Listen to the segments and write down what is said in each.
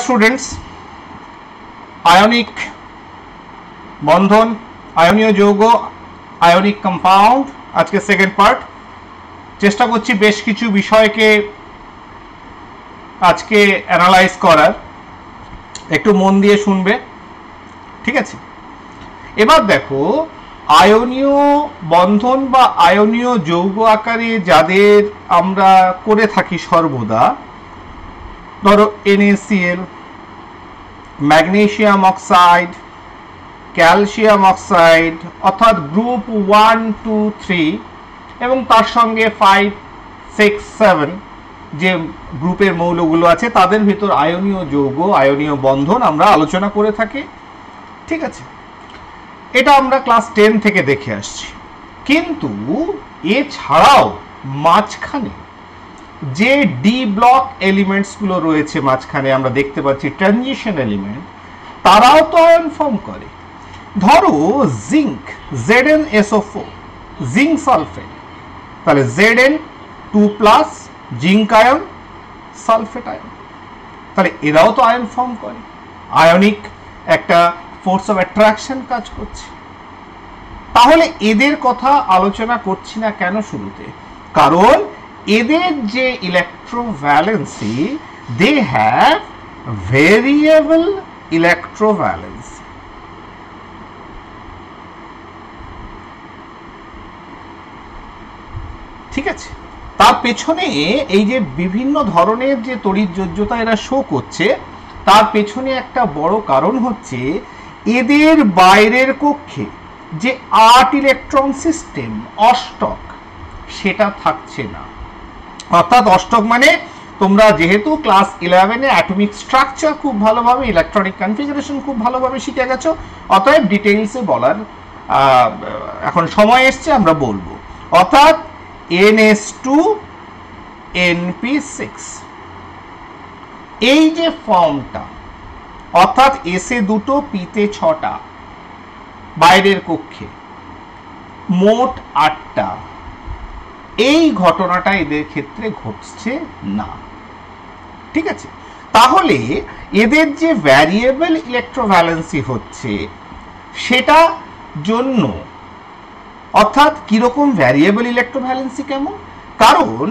Students, ionic বন্ধন, আয়নীয় যৌগ, ionic compound, আজকে সেকেন্ড পার্ট। চেষ্টা করছি বেশ কিছু বিষয়কে আজকে অ্যানালাইজ করার, একটু মন দিয়ে শুনবে, ঠিক আছে? এবার দেখো, আয়নীয় বন্ধন বা আয়নীয় যৌগ আকারে যাদের আমরা করে থাকি সর্বদা, ধরো NaCl, magnesium oxide, calcium oxide, অর্থাৎ গ্রুপ 1, 2, 3 এবং তার সঙ্গে 5, 6, 7 যে গ্রুপের মৌলগুলো আছে তাদের ভিতর আয়নীয় যৌগ, আয়নীয় বন্ধন আমরা আলোচনা করে থাকি, ঠিক আছে? এটা আমরা ক্লাস 10 থেকে দেখে আসছি। কিন্তু এছাড়াও মাঝখানে যে ডি ব্লক এলিমেন্টসগুলো রয়েছে, মাঝখানে আমরা দেখতে পাচ্ছি ট্রানজিশন এলিমেন্ট, তারাও তো আয়ন ফর্ম করে। ধরো জিঙ্ক, ZnSO4, জিঙ্ক সালফেট, তাহলে Zn2+, zinc ion, sulphate ion, তাহলে এরাও তো আয়ন ফর্ম করে। আয়নিক একটা ফোর্স অফ অ্যাট্রাকশন কাজ করছে। তাহলে এদের কথা আলোচনা করছি না কেন শুরুতে? কারণ এদের যে ইলেকট্রোভ্যালেন্সি, দে হ্যাভ ভেরিয়েবল ইলেকট্রোভ্যালেন্সি। ঠিক আছে? তার পেছনে এই যে বিভিন্ন ধরনের যে তড়িৎযোজ্যতা এরা শো করছে, তার পেছনে একটা বড় কারণ হচ্ছে এদের বাইরের কক্ষে যে 8 ইলেকট্রন সিস্টেম, অষ্টক, সেটা থাকছে না। অর্থাৎ অষ্টক মানে তোমরা যেহেতু ক্লাস 11-এ অ্যাটমিক স্ট্রাকচার খুব ভালোভাবে, ইলেকট্রনিক কনফিগারেশন খুব ভালোভাবে শিখে গেছো, অতএব ডিটেইলসে বলার এখন সময় এসছে, আমরা বলবো। অর্থাৎ NS2NP6 এই যে ফর্মটা, অর্থাৎ এসে দুটো, পিতে 6টা, বাইরের কক্ষে মোট 8টা, এই ঘটনাটা এদের ক্ষেত্রে ঘটছে না। ঠিক আছে? তাহলে এদের যে ভ্যারিয়েবল ইলেকট্রোভ্যালেন্সি হচ্ছে সেটা জন্য, অর্থাৎ কিরকম ভ্যারিয়েবল ইলেকট্রোভ্যালেন্সি কেমন? কারণ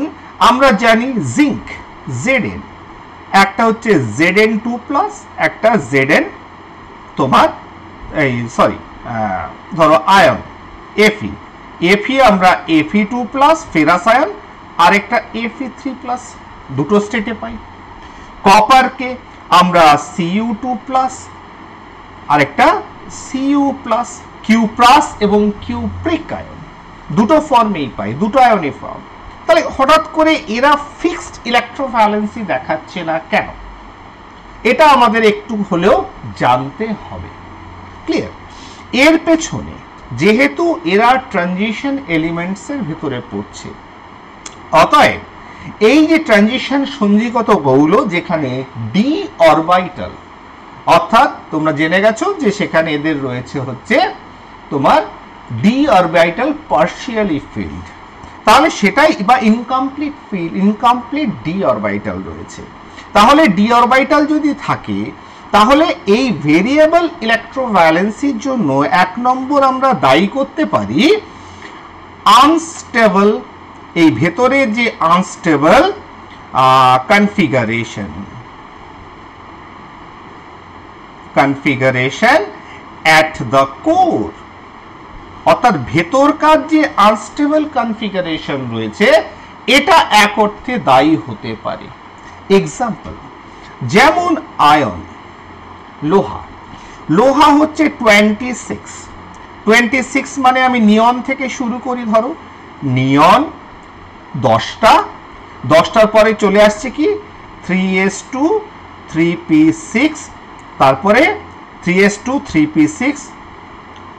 আমরা জানি জিঙ্ক Zn, একটা হচ্ছে Zn2+, একটা Zn তোমার ধরো আয়ন Fe আমরা Fe2+, ফেরাস আয়ন, আর একটা Fe3+, দুটো স্টেটে পাই। কপারকে আমরা Cu2+, আর একটা Cu+, Q+ এবং কিউপ্রিক আয়ন, দুটো ফর্মেই পাই, দুটো আয়নে ফর্ম। তাহলে হঠাৎ করে এরা ফিক্সড ইলেকট্রোভ্যালেন্সি দেখাচ্ছে না কেন? এটা আমাদের একটু হলেও জানতে হবে। ক্লিয়ার? এর পেছনে যেহেতু এরা ট্রানজিশন এলিমেন্টসের ভিতরে পড়ছে, অতএব এই যে ট্রানজিশন সঞ্জিগত গৌল, যেখানে ডি অরবিটাল, অর্থাৎ তোমরা জেনে গেছো যে সেখানে এদের রয়েছে হচ্ছে তোমার ডি অরবিটাল পার্শিয়ালি ফিল্ড, তাহলে সেটাই বা incomplete field, incomplete D orbital রয়েছে। তাহলে ডি অরবিটাল যদি থাকে, তাহলে এই ভেরিয়েবল ইলেকট্রোভ্যালেন্সির জন্য 1 নম্বর আমরা দায়ী করতে পারি আনস্টেবল, এই ভেতরে যে unstable configuration at the core, অর্থাৎ ভেতরকার যে আনস্টেবল কনফিগারেশন রয়েছে, এটা এক অর্থে দায়ী হতে পারে। এক্সাম্পল, যেমন আয়ন, লোহা হচ্ছে 26 মানে আমি নিয়ন থেকে শুরু করি, ধরো নিয়ন 10টার পরে চলে আসছে কি 3s2 3p6, তারপরে 3s2 3p6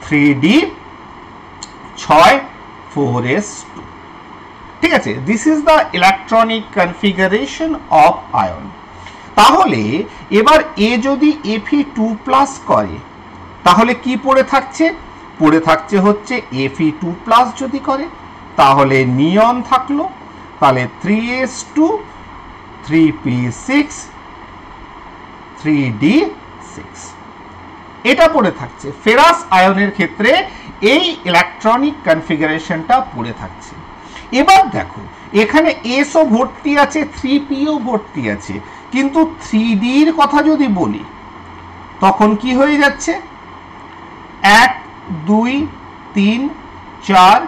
3d 6 4s2। ঠিক আছে? This is the electronic configuration of ion. তাহলে এবার এ যদি Fe2+ করে, তাহলে কি পড়ে থাকছে? পড়ে থাকছে হচ্ছে Fe2+ যদি করে, তাহলে নিয়ন থাকলো, তাহলে 3s2 3p6 3d6 এটা পড়ে থাকছে। ফেরাস আয়নের ক্ষেত্রে এই ইলেকট্রনিক কনফিগারেশনটা পড়ে থাকছে। এবার দেখো এখানে এসও ভর্তি আছে, 3pও ভর্তি আছে, কিন্তু 3dর কথা যদি বলি তখন কি হয়ে যাচ্ছে, 1 2 3 4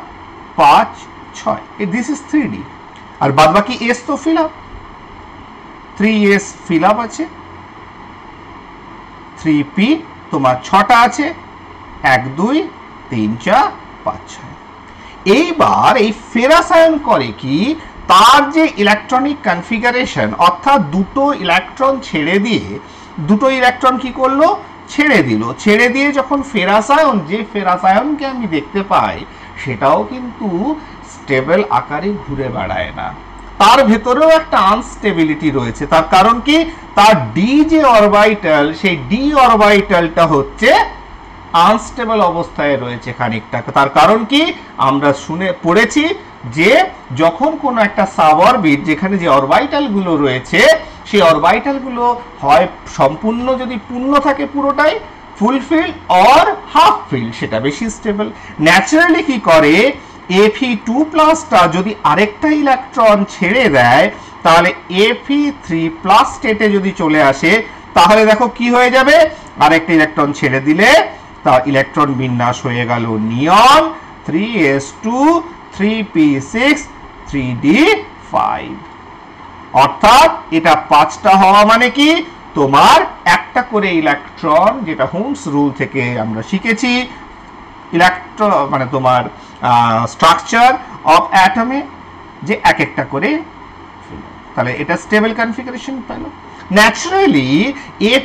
5 6, দিস ইজ 3d। আর বাদ বাকি এস তো fill up, 3s fill up আছে, 3p তোমার 6টা আছে, 1 2 3 4 5 6। এইবার এই ফেরাস আয়ন করে কি, তার যে ইলেকট্রনিক কনফিগারেশন অর্থাৎ দুটো ইলেকট্রন ছেড়ে দিয়ে, দুটো ইলেকট্রন কি করলো, ছেড়ে দিল। ছেড়ে দিয়ে যখন ফেরাস আয়ন, যে ফেরাস আয়নকে আমি দেখতে পাই সেটাও কিন্তু স্টেবল আকারে ঘুরে বেড়ায় না, তার ভেতরেও একটা আনস্টেবিলিটি রয়েছে। তার কারণ কি, তার ডি যে অরবিটাল, সেই ডি অরবিটালটা হচ্ছে আনস্টেবল অবস্থায় রয়েছে খানিকটা। তার কারণ কি, আমরা পড়েছি যে যখন কোনো একটা সাব অরবিট, যেখানে যে অরবিটাল গুলো রয়েছে সেই অরবিটাল গুলো হয় সম্পূর্ণ যদি পূর্ণ থাকে পুরোটাই ফুলফিল, অর হাফ ফিল, সেটা বেশি স্টেবল। ন্যাচারালি কি করে, Fe2+ যদি আরেকটা ইলেকট্রন ছেড়ে দেয় তাহলে Fe3+ স্টেটে যদি চলে আসে তাহলে দেখো কি হয়ে যাবে, আরেকটা ইলেকট্রন ছেড়ে দিলে তা ইলেকট্রন বিন্যাস হয়ে গেল নিয়ন 3s2 3p6 3d5। অর্থাৎ এটা 5টা হওয়া মানে কি, তোমার একটা করে ইলেকট্রন, যেটা হোমস রুল থেকে আমরা শিখেছি, ইলেকট্রন মানে তোমার স্ট্রাকচার অফ অ্যাটমে যে এক একটা করে, তাহলে এটা স্টেবল কনফিগারেশন পেল। ন্যাচারালি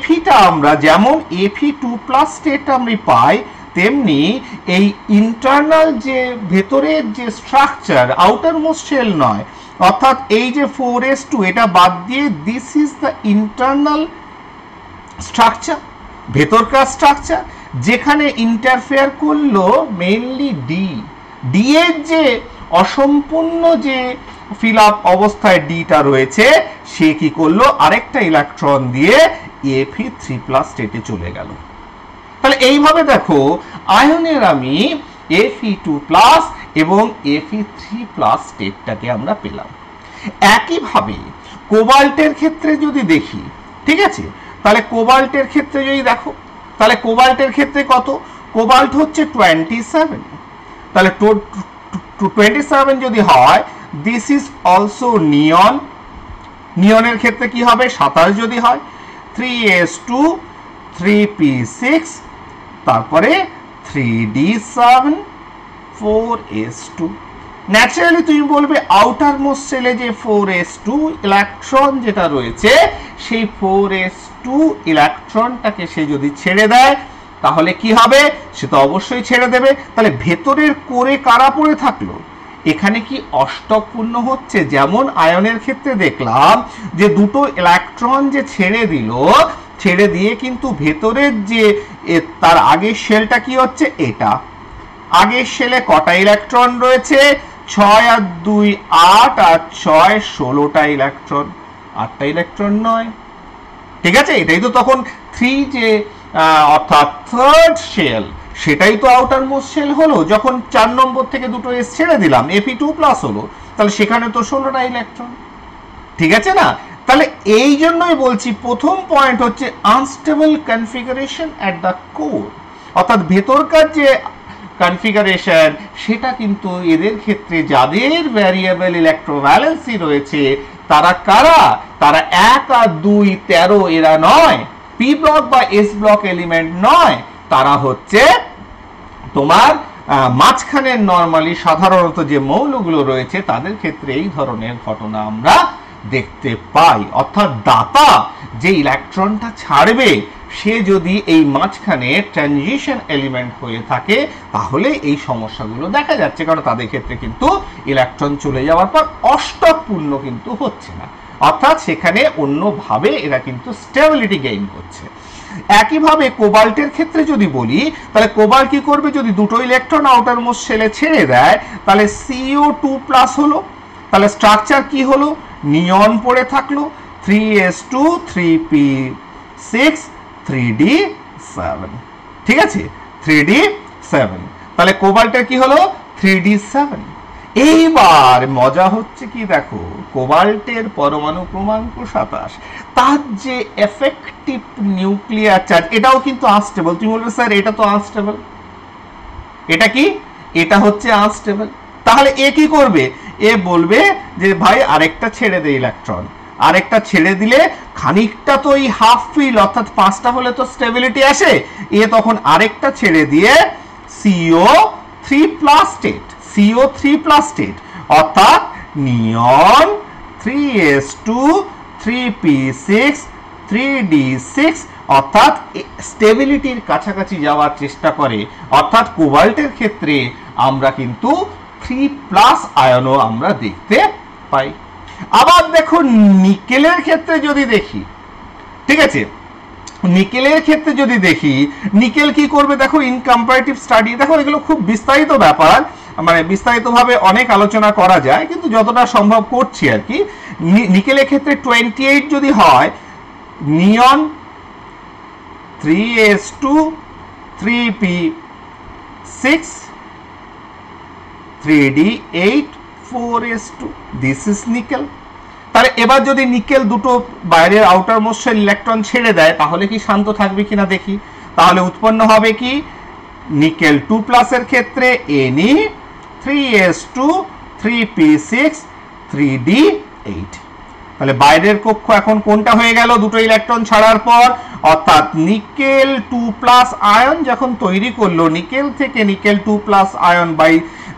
Fe-টা আমরা যেমন Fe2+ স্টেটটা আমরা পাই, তেমনি এই ইন্টারনাল যে ভেতরের যে স্ট্রাকচার, আউটার মোস্ট শেল নয়, অর্থাৎ এই যে 4s2 এটা বাদ দিয়ে this is the internal structure, ভেতরকার স্ট্রাকচার, যেখানে ইন্টারফেয়ার করলো মেইনলি ডি এর যে অসম্পূর্ণ যে ফিল আপ অবস্থায় ডিটা রয়েছে, সে কি করলো, আরেকটা ইলেকট্রন দিয়ে Fe3+ স্টেটে চলে গেল। তাহলে এইভাবে দেখো আয়নের আমি Fe2+ এবং Fe3+ স্টেটটাকে আমরা পেলাম। একইভাবে কোবাল্টের ক্ষেত্রে যদি দেখি, ঠিক আছে, তাহলে কোবাল্টের ক্ষেত্রে যদি দেখো, তাহলে কোবাল্টের ক্ষেত্রে কত, কোবাল্ট হচ্ছে 27, তাহলে 27 যদি হয়, দিস ইজ অলসো নিয়ন। নিয়নের ক্ষেত্রে কি হবে, 27 যদি হয়, 3s2 3p6 তারপরে 3d7 4s2। ন্যাচারালি তুমি বলবে আউটার মোস্ট সেলে যে 4s2 ইলেকট্রন যেটা রয়েছে, সেই 4s2 ইলেকট্রনটাকে সে যদি ছেড়ে দেয় তাহলে কি হবে, সে তো অবশ্যই ছেড়ে দেবে। তাহলে ভেতরের কোরে কারা পড়ে থাকলো, এখানে কি অষ্টক পূর্ণ হচ্ছে। যেমন আয়নের ক্ষেত্রে দেখলাম যে দুটো ইলেকট্রন যে ছেড়ে দিল, ছেড়ে দিয়ে কিন্তু ভেতরের যে তার আগের শেলটা কি হচ্ছে, এটা আগের শেলে কটা ইলেকট্রন রয়েছে, 6 আর 2 8 আর 6 16টা ইলেকট্রন, 8টা ইলেকট্রন নয়, ঠিক আছে। এটাই তো তখন 3 যে অর্থাৎ থার্ড শেল, সেটাই তো আউটার মোস্ট শেল হলো। যখন 4 নম্বর থেকে দুটো এস ছেড়ে দিলাম, Fe2+ হলো, তাহলে সেখানে তো 16টা ইলেকট্রন, ঠিক আছে না। তাহলে এই জন্যই বলছি প্রথম পয়েন্ট হচ্ছে unstable configuration at the core, অর্থাৎ ভেতরকার যে কনফিগারেশন সেটা কিন্তু এদের ক্ষেত্রে যাদের ভ্যারিয়েবল ইলেকট্রোভ্যালেন্সি রয়েছে তারা কারা, তারা 1 আর 2 13 এরা নয়, পি ব্লক বা এস ব্লক এলিমেন্ট নয়, তারা হচ্ছে তোমার মাঝখানের নরমালি সাধারণত যে মৌলগুলো রয়েছে তাদের ক্ষেত্রে এই ধরনের ঘটনা আমরা দেখতে পাই। অর্থাৎ দাতা যে ইলেকট্রনটা ছাড়বে সে যদি এই মাঝখানে ট্রানজিশন এলিমেন্ট হয়ে থাকে তাহলে এই সমস্যাগুলো দেখা যাচ্ছে, কারণ তাদের ক্ষেত্রে কিন্তু ইলেকট্রন চলে যাওয়ার পর অষ্টক পূর্ণ কিন্তু হচ্ছে না, অর্থাৎ সেখানে অন্যভাবে এরা কিন্তু স্টেবিলিটি গেইন করছে। একইভাবে কোবাল্টের ক্ষেত্রে যদি বলি, তাহলে কোবাল্ট কি করবে, যদি দুটো ইলেকট্রন আউটার মোস্ট শেলে ছেড়ে দেয় তাহলে CO2+ হলো, তাহলে স্ট্রাকচার কি হলো, নিয়ন পড়ে থাকলো, 3s2 3p 6 3d7, ঠিক আছে 3d7। তাহলে কোবাল্টের কি হলো 3d7। এইবার মজা হচ্ছে কি দেখো, কোবাল্টের পরমাণু ক্রমাঙ্ক 27, তার যে এফেক্টিভ নিউক্লিয়ার চার্জ এটাও কিন্তু আনস্টেবল। তুমি বলবে স্যার এটা তো আনস্টেবল, এটা কি, এটা হচ্ছে আনস্টেবল। তাহলে এ কি করবে, এ বলবে যে ভাই আরেকটা ছেড়ে দে ইলেকট্রন, আরেকটা ছেড়ে দিলে খানিকটা তো এই হাফ ফিল অর্থাৎ 5টা হলে তো স্টেবিলিটি আসে, এ তখন আরেকটা ছেড়ে দিয়ে CO3+ স্টেট, CO3+ স্টেট অর্থাৎ নিয়ন 3s2 3p6 3d6 অর্থাৎ স্টেবিলিটির কাছাকাছি যাওয়ার চেষ্টা করে। অর্থাৎ কোবাল্টের ক্ষেত্রে আমরা কিন্তু 3+ আয়নও আমরা দেখতে পাই। আবার দেখো নিকেলের ক্ষেত্রে যদি দেখি, ঠিক আছে, নিকেলের ক্ষেত্রে যদি দেখি, নিকেল কি করবে দেখো, ইন কম্পারেটিভ স্টাডি, দেখো এগুলো খুব বিস্তারিত ব্যাপার, মানে বিস্তারিতভাবে অনেক আলোচনা করা যায়, কিন্তু যতটা সম্ভব করছি আর কি। নিকেলের ক্ষেত্রে 28 যদি হয়, নিয়ন 3s2 3p6 3d8 4s2, this is nickel. তাহলে এবার যদি নিকেল দুটো বাইরের আউটার মোস্ট শেল ইলেকট্রন ছেড়ে দেয় তাহলে কি শান্ত থাকবে কিনা দেখি। তাহলে উৎপন্ন হবে কি, নিকেল 2+ এর ক্ষেত্রে Ne 3s2 3p6 3d8। তাহলে বাইরের কক্ষ এখন কোনটা হয়ে গেল দুটো ইলেকট্রন ছাড়ার পর, অর্থাৎ নিকেল 2+ আয়ন যখন তৈরি করলো, নিকেল থেকে nickel 2+ ion by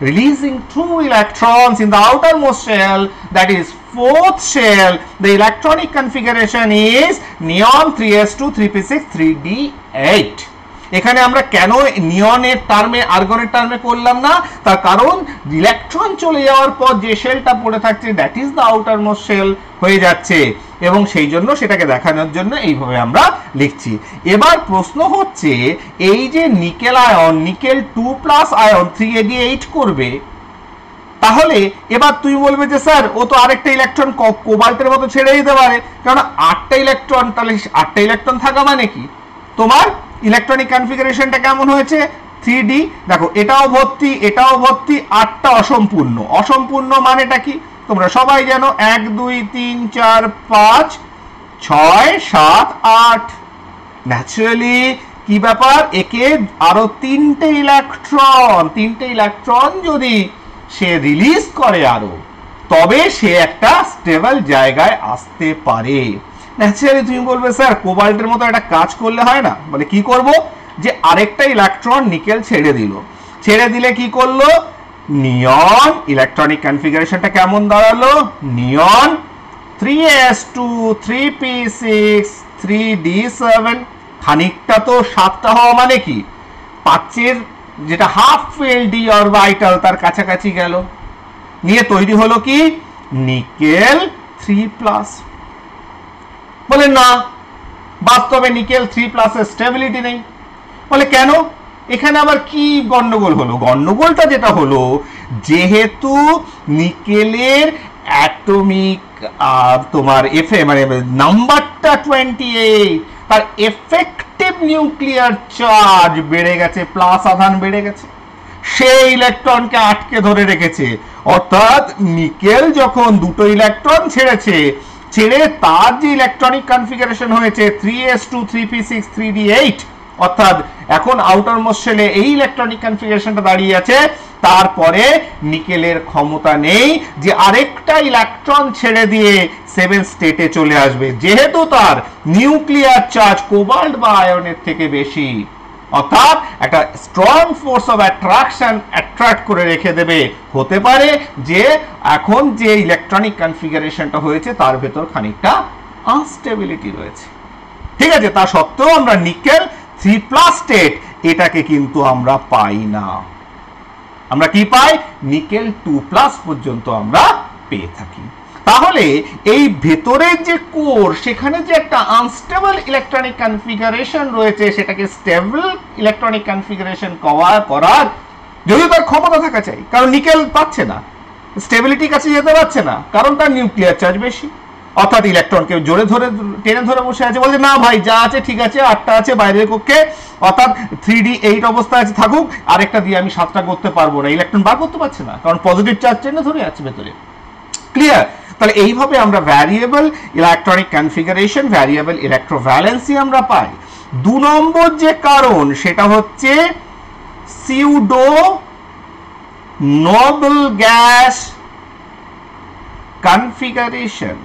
releasing 2 electrons in the outermost shell, that is 4th shell, the electronic configuration is neon 3s2 3p6 3d8। এখানে আমরা কেন নিয়নের টার্মে আর্গনের টার্মে করলাম না, তার কারণ ইলেকট্রন চলে যাওয়ার পর যে শেলটা পড়ে থাকছে that is the outermost shell হয়ে যাচ্ছে, এবং সেই জন্য সেটাকে দেখানোর জন্য এইভাবে আমরা লিখছি। এবার প্রশ্ন হচ্ছে এই যে nickel ion, nickel 2+ ion 3ad8 করবে, তাহলে এবার তুমি বলবে যে স্যার ও তো আরেকটা ইলেকট্রন কোবাল্টের মতো ছেড়ে দিতে পারে, কারণ 8টা ইলেকট্রন, তাহলে 8টা ইলেকট্রন থাকা মানে কি তোমার ইলেকট্রনিক কনফিগারেশনটা কেমন হয়েছে 3d। দেখো এটাও ভর্তি, এটাও ভর্তি, 8টা অসম্পূর্ণ। অসম্পূর্ণ মানেটা কি তোমরা সবাই জানো, 1 2 3 4 5 6 7 8। ন্যাচারালি কি ব্যাপার, একে আরো 3টে ইলেকট্রন যদি সে রিলিজ করে আরো, তবে সে একটা স্টেবল জায়গায় আসতে পারে। ন্যাচারালি তুমি বলবে স্যার কোবাল্টের মতো একটা কাজ করলে হয় না, বলে কি করব, যে আরেকটা ইলেকট্রন নিকেল ছেড়ে দিল, ছেড়ে দিলে কি করলো, নিয়ন ইলেকট্রনিক কনফিগারেশনটা কেমন দাঁড়ালো, নিয়ন 3s2 3p6 3d7, খানিকটা তো 7টা হওয়া মানে কি 5এর যেটা হাফ ফিল ডি অরবিটাল তার কাছাকাছি গেল, নিয়ে তৈরি হলো কি নিকেল 3+। বলে না, বাস্তবে নিকেল 3+ এর স্টেবিলিটি নেই। বলে কেন, এখানে আবার কি গন্ডগোল হলো, গন্ডগোলটা যেটা হলো, যেহেতু নিকেলের অ্যাটমিক তোমার মানে নাম্বারটা 28, তার এফেক্টিভ নিউক্লিয়ার চার্জ বেড়ে গেছে, প্লাস আধান বেড়ে গেছে, সেই ইলেকট্রনকে আটকে ধরে রেখেছে। অর্থাৎ নিকেল যখন দুটো ইলেকট্রন ছেড়েছে, ছেড়ে তার যে ইলেকট্রনিক কনফিগারেশন হয়েছে 3s2 3p6 3d8, অর্থাৎ এখন আউটার মোস্ট শেলে এই ইলেকট্রনিক কনফিগারেশনটা দাঁড়িয়ে আছে, তারপরে নিকেলের ক্ষমতা নেই যে আরেকটা ইলেকট্রন ছেড়ে দিয়ে 7 স্টেটে চলে আসবে, যেহেতু তার নিউক্লিয়ার চার্জ কোবাল্ট বা আয়নের থেকে বেশি। অর্থাৎ একটা strong force of attraction attract করে রেখে দেবে। হতে পারে যে এখন যে ইলেকট্রনিক কনফিগারেশনটা হয়েছে তার ভেতর খানিকটা আনস্টেবিলিটি রয়েছে, ঠিক আছে। তা সত্ত্বেও আমরা নিকেল 3+ স্টেট এটাকে কিন্তু আমরা পাই না, আমরা কি পাই, নিকেল 2+ পর্যন্ত আমরা পেয়ে থাকি। তাহলে এই ভেতরের যে কোর, সেখানে যে একটা আনস্টেবল ইলেকট্রনিক কনফিগারেশন রয়েছে, সেটাকে স্টেবল ইলেকট্রনিক কনফিগারেশন করার যদিও তার ক্ষমতা থাকা চাই, কারণ নিকেল পাচ্ছে না, স্টেবিলিটির কাছে যেতে পারছে না, কারণ তার নিউক্লিয়ার চার্জ বেশি। অর্থাৎ ইলেকট্রনকে জোরে ধরে টেনে ধরে বসে আছে, বলছে না ভাই যা আছে ঠিক আছে, 8টা আছে বাইরের কক্ষে, অর্থাৎ 3d8 অবস্থায় আছে থাকুক, আরেকটা দিয়ে আমি 7টা করতে পারবো না, ইলেকট্রন বার করতে পারছে না, কারণ পজিটিভ চার্জ টেনে ধরে আছে ভেতরে। ক্লিয়ার? তাহলে এইভাবে আমরা ভ্যারিয়েবল ইলেকট্রনিক কনফিগারেশন, ভ্যারিয়েবল ইলেকট্রোভ্যালেন্সি আমরা পাই। 2 নম্বর যে কারণ সেটা হচ্ছে pseudo Nobel gas configuration.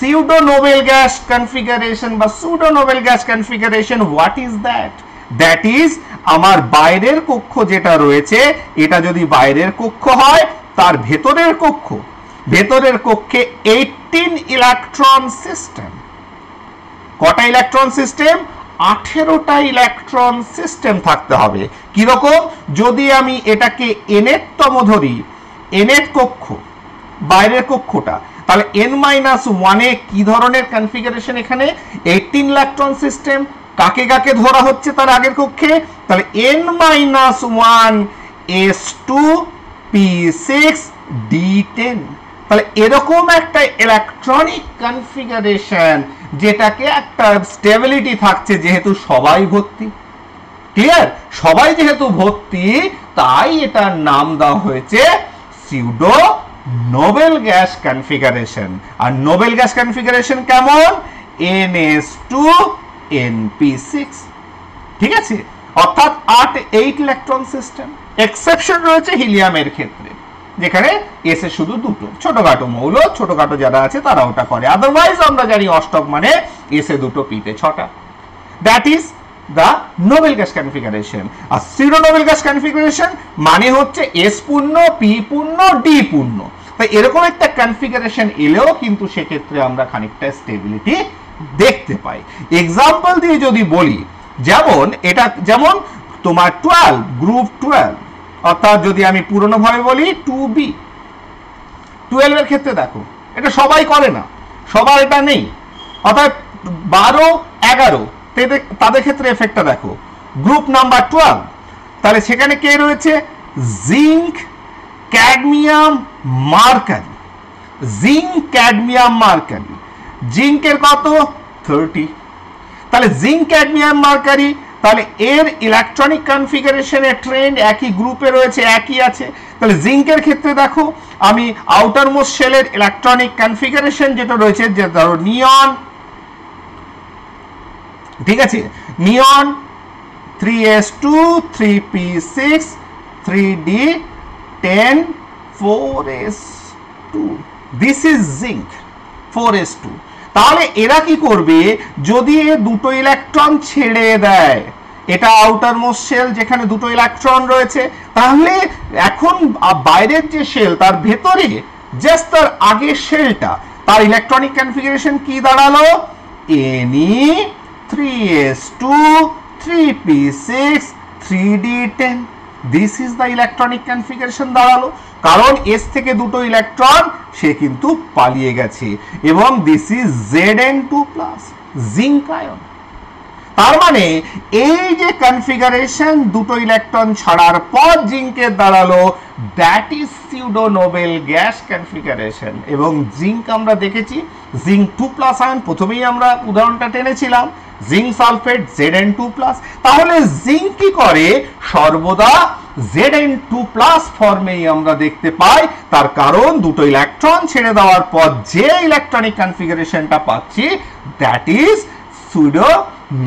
pseudo noble gas configuration বা pseudo noble gas configuration, what is that? That is আমার বাইরের কক্ষ যেটা রয়েছে, এটা যদি বাইরের কক্ষ হয়, তার ভেতরের কক্ষে 18 ইলেকট্রন সিস্টেম। কটা ইলেকট্রন সিস্টেম? 18টা ইলেকট্রন সিস্টেম থাকতে হবে। কিরকম? যদি আমি এটাকে nth-তম ধরি, nth কক্ষ বাইরের কক্ষটা, তাহলে n-1 এ কি ধরনের কনফিগারেশন? এখানে 18 ইলেকট্রন সিস্টেম। কাকে কাকে ধরা হচ্ছে তার আগের কক্ষে? তাহলে n-1 s2 p6 d10। তাহলে এরকম একটা ইলেকট্রনিক কনফিগারেশন, যেটাকে একটা স্টেবিলিটি থাকছে, যেহেতু সবাই ভর্তি। ক্লিয়ার? সবাই যেহেতু ভর্তি, তাই এটার নাম দেওয়া হয়েছে সিউডো নোবেল গ্যাস কনফিগারেশন। আর নোবেল গ্যাস কনফিগারেশন কেমন? ns2 np6। ঠিক আছে? অর্থাৎ 8 ইলেকট্রন সিস্টেম। এক্সেপশন রয়েছে হিলিয়ামের ক্ষেত্রে, যেখানে এস এ শুধু 2টো। ছোটখাটো মৌল, ছোটখাটো যারা আছে তারা ওটা করে। আদারওয়াইজ আমরা জানি অষ্টক মানে এস এ 2টো, পি তে 6টা। That is the noble gas configuration। আর pseudo noble gas configuration মানে হচ্ছে s পূর্ণ, p পূর্ণ, d পূর্ণ। তাই এরকম একটা কনফিগারেশন এলেও কিন্তু সেক্ষেত্রে আমরা খানিকটা স্টেবিলিটি দেখতে পাই। এক্সাম্পল দিয়ে যদি বলি, যেমন এটা, যেমন তোমার 12 গ্রুপ 12, অর্থাৎ যদি আমি পুরনো ভাবে বলি 2b। 12 এর ক্ষেত্রে দেখো, এটা সবাই করে না, সবার এটা নেই, অর্থাৎ 12 11 তাদের ক্ষেত্রে এফেক্টটা দেখো। গ্রুপ নাম্বার 12, তাহলে সেখানে কে রয়েছে? Zinc, cadmium, mercury. Zinc, cadmium, mercury. জিঙ্কের কত? 30। তাহলে জিঙ্ক, ক্যাডমিয়াম, মার্কারি, তাহলে এর ইলেকট্রনিক কনফিগারেশনের ট্রেন্ড একই গ্রুপে রয়েছে, একই আছে। তাহলে জিঙ্কের ক্ষেত্রে দেখো, আমি আউটার মোস্ট শেলের ইলেকট্রনিক কনফিগারেশন যেটা রয়েছে, যে ধরো নিয়ন, ঠিক আছে, নিয়ন 3s2 3p6 3d10 4s2, this is zinc 4s2। তাহলে এরা কি করবে? যদি এ 2টো ইলেকট্রন ছেড়ে দেয়, এটা আউটার মোস্ট শেল যেখানে 2টো ইলেকট্রন রয়েছে, তাহলে এখন বাইরের যে শেল, তার ভেতরে জাস্ট তার আগের শেলটা, তার ইলেকট্রনিক কনফিগারেশন কি দাঁড়ালো? Ne3s2 3p6 3d10। This is the electronic configuration দাঁড়ালো, কারণ এস থেকে 2টো ইলেকট্রন সে কিন্তু পালিয়ে গেছে, এবং this is Zn2+, zinc ion. তার মানে এই যে কনফিগারেশন 2টো ইলেকট্রন ছাড়ার পর জিঙ্কের দাঁড়ালো, that is pseudo Nobel gas configuration. এবং জিঙ্ক আমরা দেখেছি, জিঙ্ক 2+ আয়ন, প্রথমেই আমরা উদাহরণটা টেনেছিলাম, জিঙ্ক সালফেট Zn2+। তাহলে জিঙ্ক কি করে? সর্বদা Zn2+ ফর্মেই আমরা দেখতে পাই। তার কারণ 2টো ইলেকট্রন ছেড়ে দেওয়ার পর যে ইলেকট্রনিক কনফিগারেশনটা পাচ্ছি, that is pseudo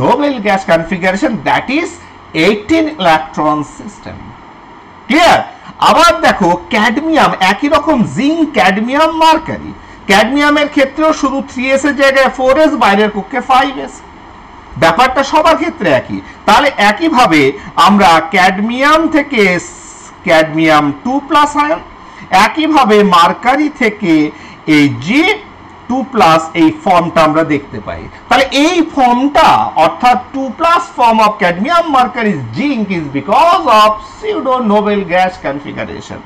noble gas configuration, that is 18 electron system। Clear? আবার দেখো ক্যাডমিয়াম, একই রকম জিঙ্ক, ক্যাডমিয়াম, মার্কারি। ক্যাডমিয়ামের ক্ষেত্রেও শুধু 3s এর জায়গায় 4s, বাইরের কক্ষে 5s। ব্যাপারটা সবার ক্ষেত্রে একই। তাহলে একইভাবে আমরা ক্যাডমিয়াম থেকে ক্যাডমিয়াম 2+ আয়ন, একইভাবে মার্কারি থেকে এই G2+ এই ফর্মটা আমরা দেখতে পাই। তাহলে এই ফর্মটা, অর্থাৎ 2+ form of cadmium mercury zinc is because of pseudo Nobel gas configuration.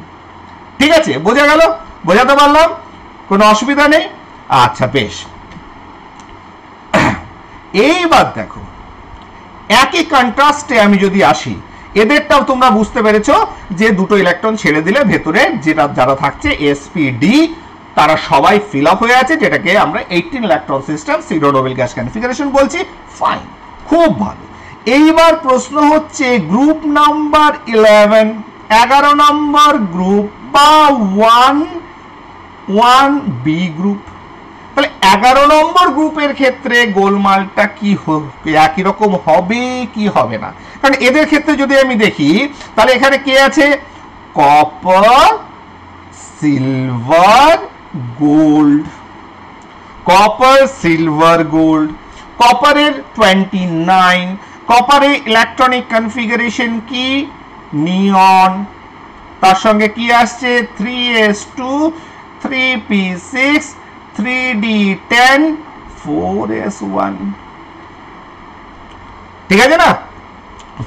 ঠিক আছে? বোঝা গেল? বোঝাতে পারলাম? কোনো অসুবিধা নেই? আচ্ছা, বেশ। এইবার দেখো, একই কন্ট্রাস্টে আমি যদি আসি, এদেরটাও তোমরা বুঝতে পেরেছো যে দুটো ইলেকট্রন ছেড়ে দিলে ভেতরে যেটা যারা থাকছে sp_d তারা সবাই ফিল আপ হয়ে আছে, যেটাকে আমরা 18 electron system pseudo Nobel gas configuration বলছি। ফাইন, খুব ভালো। এইবার প্রশ্ন হচ্ছে গ্রুপ নাম্বার 11 নম্বর গ্রুপ বা 1b গ্রুপ। তাহলে 11 নম্বর গ্রুপের ক্ষেত্রে গোলমালটা কি একই রকম হবে কি হবে না? কারণ এদের ক্ষেত্রে যদি আমি দেখি তাহলে এখানে কে আছে? Copper, silver, gold. Copper, silver, gold. কপারের 29, কপারের ইলেকট্রনিক কনফিগারেশন কি? নিয়ন। তার সঙ্গে কি আসছে? 3s2, 3p6, 3d10, 4s1। ঠিক আছে না?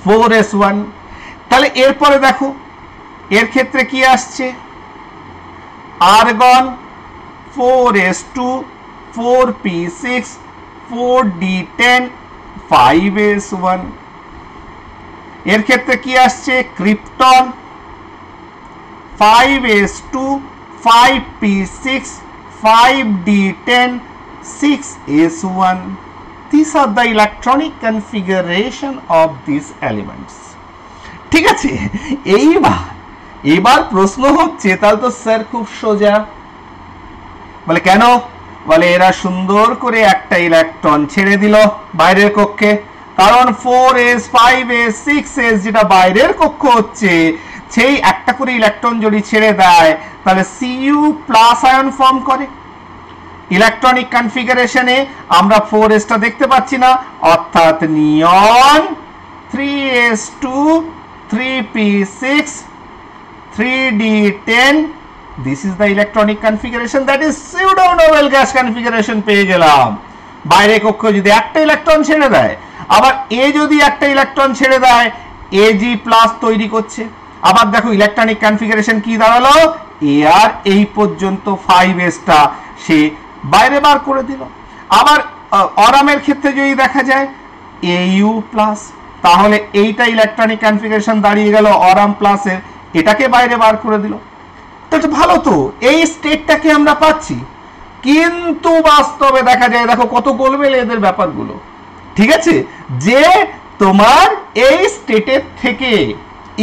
4s1। তাহলে এরপরে দেখো এর ক্ষেত্রে কি আসছে? Argon, 4s2, 4p6, 4d10, 5s1। এর ক্ষেত্রে কি আসছে? Krypton, 5s2, 5p6, 5d10, 6s1. These are the electronic configuration of these elements. ঠিক আছে, এইবার প্রশ্ন হচ্ছে তাহলে তো স্যার খুব সোজা। বলে কেন? বলে এরা সুন্দর করে একটা ইলেকট্রন ছেড়ে দিল বাইরের কক্ষে, কারণ 4s, 5s, 6s যেটা বাইরের কক্ষ হচ্ছে সেই একটা করে ইলেকট্রন যদি ছেড়ে দেয় তাহলে Cu প্লাস আয়ন ফর্ম করে। ইলেকট্রনিক কনফিগারেশনে আমরা 4s টা দেখতে পাচ্ছি না, অর্থাৎ নিয়ন 3s2, 3p6, 3d10, this is the electronic configuration, that is pseudo noble gas configuration পেয়ে গেলাম। বাইরে কক্ষ যদি একটা ইলেকট্রন ছেড়ে দেয়, আবার এ যদি একটা ইলেকট্রন ছেড়ে দেয় Ag প্লাস তৈরি করছে। আবার দেখো ইলেকট্রনিক কনফিগারেশন কি দাঁড়ালো? এ আর এই পর্যন্ত 5s টা সে বাইরে বার করে দিল। আবার অরামের ক্ষেত্রে যদি দেখা যায় Au প্লাস, তাহলে এইটা ইলেকট্রনিক কনফিগারেশন দাঁড়িয়ে গেল অরাম প্লাসের, এটাকে বাইরে বার করে দিল। তো ভালো, তো এই স্টেটটাকে আমরা পাচ্ছি, কিন্তু বাস্তবে দেখা যায় দেখো কত গোলমেলে এদের ব্যাপারগুলো। ঠিক আছে, যে তোমার এই স্টেটের থেকে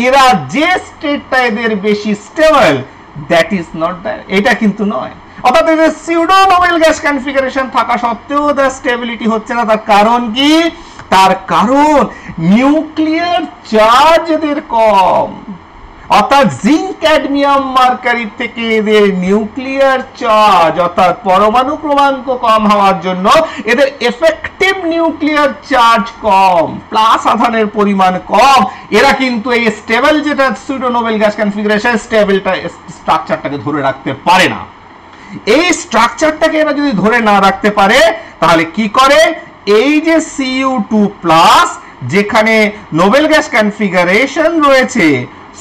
এরা যে স্টেটটা এদের বেশি stable, that is not that, এটা কিন্তু নয়। অর্থাৎ এদের সিউডো নোবেল গ্যাস কনফিগারেশন থাকা সত্ত্বেও তার স্টেবিলিটি হচ্ছে না। তার কারণ কি? তার কারণ নিউক্লিয়ার চার্জ এদের কম। অর্থাৎ জিঙ্ক, ক্যাডমিয়াম, মার্কারি থেকে এদের নিউক্লিয়ার চার্জ অর্থাৎ পরমাণু ক্রমাঙ্ক কম হওয়ার জন্য এদের এফেক্টিভ নিউক্লিয়ার চার্জ কম, প্লাস আধানের পরিমাণ কম। এরা কিন্তু এই স্টেবল যেটা সিউডো নোবেল গ্যাস কনফিগারেশন স্টেবলটা স্ট্রাকচারটাকে ধরে রাখতে পারে না। এই স্ট্রাকচারটাকে এরা যদি ধরে না রাখতে পারে তাহলে কি করে? এই যে Cu2+ যেখানে নোবেল গ্যাস কনফিগারেশন রয়েছে,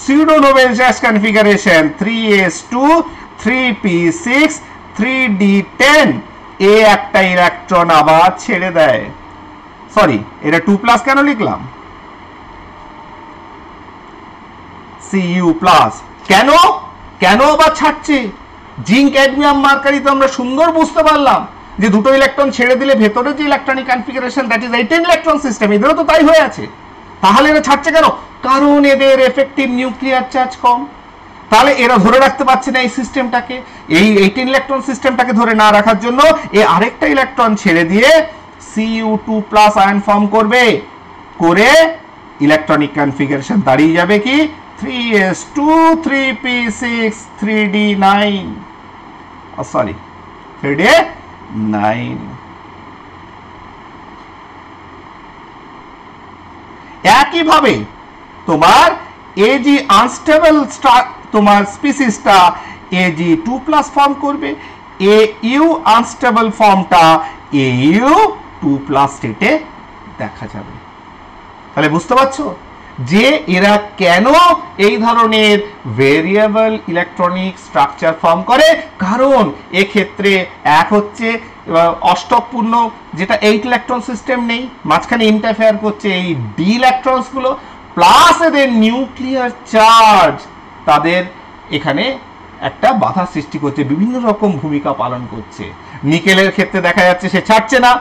pseudo noble gas configuration 3s2, 3p6, 3d10, এ একটা ইলেকট্রন আবার ছেড়ে দেয়। সরি, এটা 2+ কেন লিখলাম? Cu+। কেন আবার ছাড়ছে? জিঙ্ক, ক্যাডমিয়াম, মার্কারি তো আমরা সুন্দর বুঝতে পারলাম যে দুটো ইলেকট্রন ছেড়ে দিলে ভেতরে যে electronic configuration that is 18 electron system, এদেরও তো তাই হয়ে আছে। তাহলে এরা ছাড়ছে কেন? কারণ এদের এফেক্টিভ নিউক্লিয়ার চার্জ কম। তাহলে এরা ধরে রাখতে পারছে না এই সিস্টেমটাকে, এই 18 ইলেকট্রন সিস্টেমটাকে ধরে না রাখার জন্য এ আরেকটা ইলেকট্রন ছেড়ে দিয়ে Cu2+ আয়ন ফর্ম করবে, করে ইলেকট্রনিক কনফিগারেশন দাঁড়িয়ে যাবে কি? 3s2, 3p6, 3d9, sorry 3d9। একইভাবে তোমার Ag আনস্টেবল তোমার স্পিসিসটা Ag2+ ফর্ম করবে, Au আনস্টেবল ফর্মটা Au2+ স্টেটে দেখা যাবে। তাহলে বুঝতে পারছো যে এরা কেন এই ধরনের ভেরিয়েবল ইলেকট্রনিক স্ট্রাকচার ফর্ম করে? কারণ এক্ষেত্রে এক হচ্ছে অষ্টকপূর্ণ যেটা 8 ইলেকট্রন সিস্টেম নেই, মাঝখানে ইন্টারফেয়ার করছে এই ডি ইলেকট্রনস গুলো, প্লাস এদের নিউক্লিয়ার চার্জ তাদের এখানে একটা বাধা সৃষ্টি করছে, বিভিন্ন রকম ভূমিকা পালন করছে। নিকেলের ক্ষেত্রে দেখা যাচ্ছে সে ছাড়ছে না,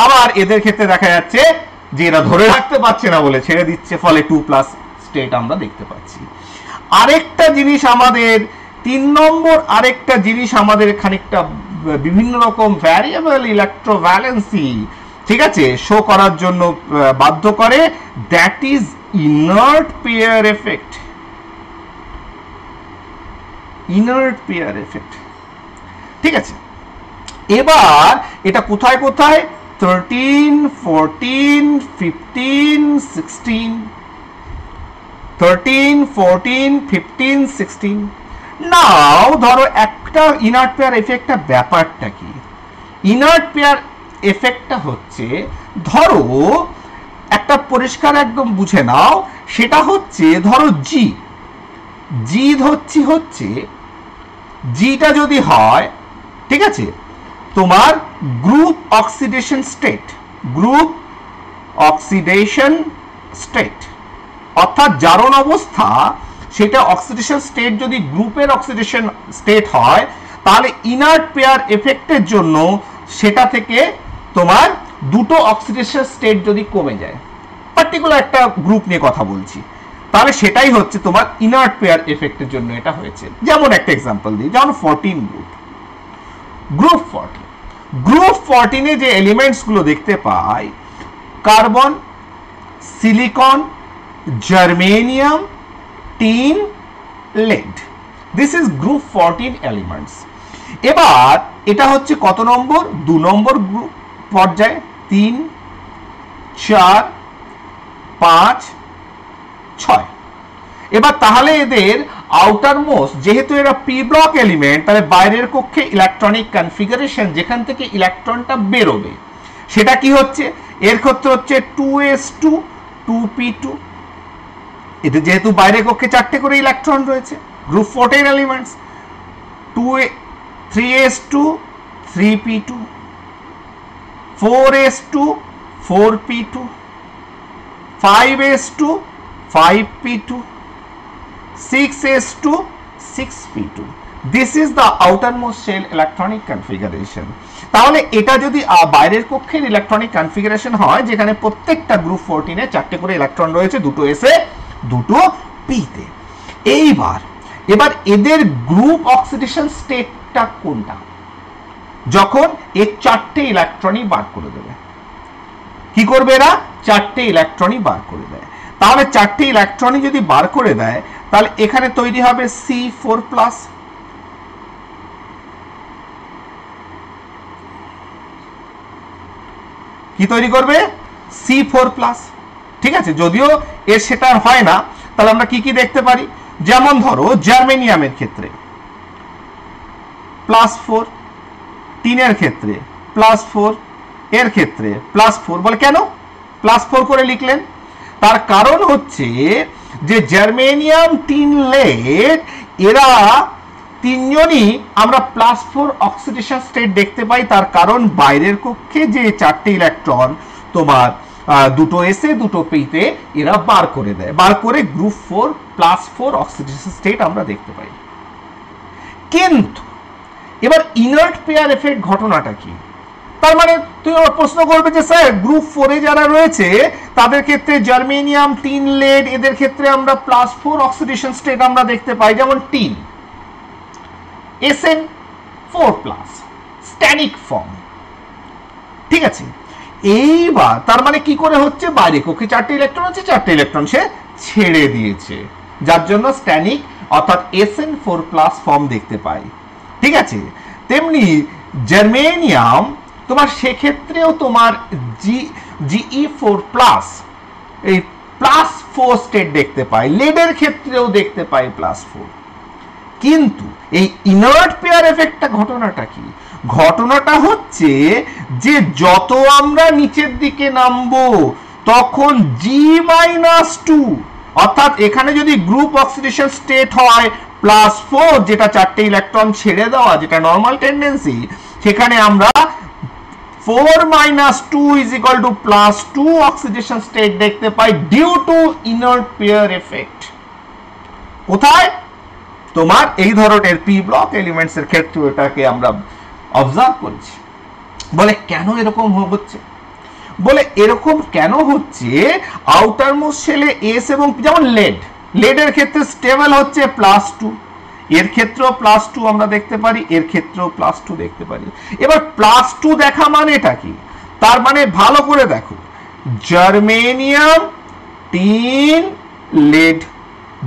আবার এদের ক্ষেত্রে দেখা যাচ্ছে যে এরা ধরে রাখতে পারছে না বলে ছেড়ে দিচ্ছে, ফলে 2+ স্টেট আমরা দেখতে পাচ্ছি। আরেকটা জিনিস আমাদের 3 নম্বর আরেকটা জিনিস আমাদের খানিকটা বিভিন্ন রকম ভ্যারিয়েবল ইলেকট্রোভ্যালেন্সি, ঠিক আছে, শো করার জন্য বাধ্য করে, that is inert pair effect. Inert pair effect, ঠিক আছে। এবার এটা কোথায় কোথায়? 13, 14, 15, 16, 13, 14, 15, 16। নাও ধরো একটা ইনার্ট পেয়ার এফেক্টটা ব্যাপারটা কি? ইনার্ট পেয়ার এফেক্টটা হচ্ছে, ধরো একটা পরিষ্কার একদম বুঝে নাও, সেটা হচ্ছে ধরো জি হচ্ছে জিটা যদি হয়, ঠিক আছে, তোমার গ্রুপ অক্সিডেশন স্টেট, অর্থাৎ জারণ অবস্থা, সেটা অক্সিডেশন স্টেট যদি গ্রুপের অক্সিডেশন স্টেট হয়, তাহলে ইনার্ট পেয়ার এফেক্টের জন্য সেটা থেকে তোমার দুটো অক্সিডেশন স্টেট যদি কমে যায়, পার্টিকুলার একটা গ্রুপ নিয়ে কথা বলছি, তাহলে সেটাই হচ্ছে তোমার ইনার্ট পেয়ার এফেক্টের জন্য এটা হয়েছে। যেমন একটা এক্সাম্পল দিই, যেমন 14 গ্রুপ 14 এ যে এলিমেন্টস গুলো দেখতে পাই, carbon, silicon, germanium, tin, lead. This is group 14 elements. এবার এটা হচ্ছে কত নম্বর? 2 নম্বর গ্রুপ পর্যায়ে, 3, 4, 5, 6। এবার তাহলে এদের আউটার মোস্ট, যেহেতু এরা পি ব্লক এলিমেন্ট, তাহলে বাইরের কক্ষে ইলেকট্রনিক কনফিগারেশন যেখান থেকে ইলেকট্রনটা বেরোবে সেটা কি হচ্ছে? এর ক্ষেত্রে হচ্ছে 2s2, 2p2। এতে যেহেতু বাইরের কক্ষে 4টে করে ইলেকট্রন রয়েছে, group 14 elements, 3s2, 3p2, 4s2, 4p2, 5s2, 5p2, 6s2, 6p2. This is the outermost shell electronic configuration. তাহলে এটা যদি বাইরের কক্ষের ইলেকট্রনিক কনফিগারেশন হয়, যেখানে প্রত্যেকটা গ্রুপ 14 এ 4টে করে ইলেকট্রন রয়েছে, দুটো এসে দুটো পিতে। এবার এদের গ্রুপ অক্সিডেশন স্টেটটা কোনটা? যখন এর 4টে ইলেকট্রনই বার করে দেবে। কি করবে এরা? 4টে ইলেকট্রনই বার করে দেয়। তাহলে 4টে ইলেকট্রনই যদি বার করে দেয়, তাহলে এখানে তৈরি হবে C4+। কি তৈরি করবে? C4+। ঠিক আছে, যদিও এর সেটা হয় না, তাহলে আমরা কি কি দেখতে পারি? যেমন ধরো জার্মেনিয়ামের ক্ষেত্রে +4, টিনের ক্ষেত্রে +4, এর ক্ষেত্রে +4। বলে কেন +4 করে লিখলেন? তার কারণ হচ্ছে যে জার্মেনিয়াম, টিন, lead এরা তিনজনই আমরা +4 অক্সিডেশন স্টেট দেখতে পাই। তার কারণ বাইরের কক্ষে যে 4টে ইলেকট্রন তোমার দুটো এসে দুটো পিতে এরা বার করে দেয়, বার করে গ্রুপ 4 +4 অক্সিডেশন স্টেট আমরা দেখতে পাই। কিন্তু এবার ইনার্ট পেয়ার এফেক্ট ঘটনাটা কি? তার মানে তুমি আমার প্রশ্ন করবে যে স্যার গ্রুপ 4 এ যারা রয়েছে তাদের ক্ষেত্রে জার্মেনিয়াম, টিন, lead এদের ক্ষেত্রে আমরা +4 অক্সিডেশন স্টেট আমরা দেখতে পাই, যেমন টিন SN4+, স্ট্যানিক ফর্ম। ঠিক আছে, এইবার তার মানে কি করে হচ্ছে? বাইরে কক্ষে 4টে ইলেকট্রন আছে, 4টে ইলেকট্রন সে ছেড়ে দিয়েছে, যার জন্য স্ট্যানিক অর্থাৎ SN4+ ফর্ম দেখতে পাই। ঠিক আছে, তেমনি জার্মেনিয়াম তোমার সেক্ষেত্রেও তোমার GE4+, এই +4 স্টেট দেখতে পাই, lead-এর ক্ষেত্রেও দেখতে পাই +4। কিন্তু এই ইনার্ট পেয়ার এফেক্টটা ঘটনাটা কি? ঘটনাটা হচ্ছে যে যত আমরা নিচের দিকে নামবো তখন G-2, অর্থাৎ এখানে যদি গ্রুপ অক্সিডেশন স্টেট হয় +4, যেটা 4টে ইলেকট্রন ছেড়ে দেওয়া, যেটা নর্মাল টেন্ডেন্সি, সেখানে আমরা 4 - 2 = +2 অক্সিডেশন স্টেট দেখতে পাই due to inert pair effect. কোথায়? তোমার এই ধরনের পি ব্লক এলিমেন্টস এর ক্ষেত্রে এটাকে আমরা অবজার্ভ করছি। বলে কেন এরকম হচ্ছে? বলে এরকম কেন হচ্ছে, আউটার মোস্ট শেলে এস এবং যেমন লেডের ক্ষেত্রে স্টেবল হচ্ছে +2, এর ক্ষেত্রেও +2 আমরা দেখতে পারি, এর ক্ষেত্রেও +2 দেখতে পারি। এবার +2 দেখা মানেটা কি? তার মানে ভালো করে দেখো, জার্মেনিয়াম, টিন, লেড।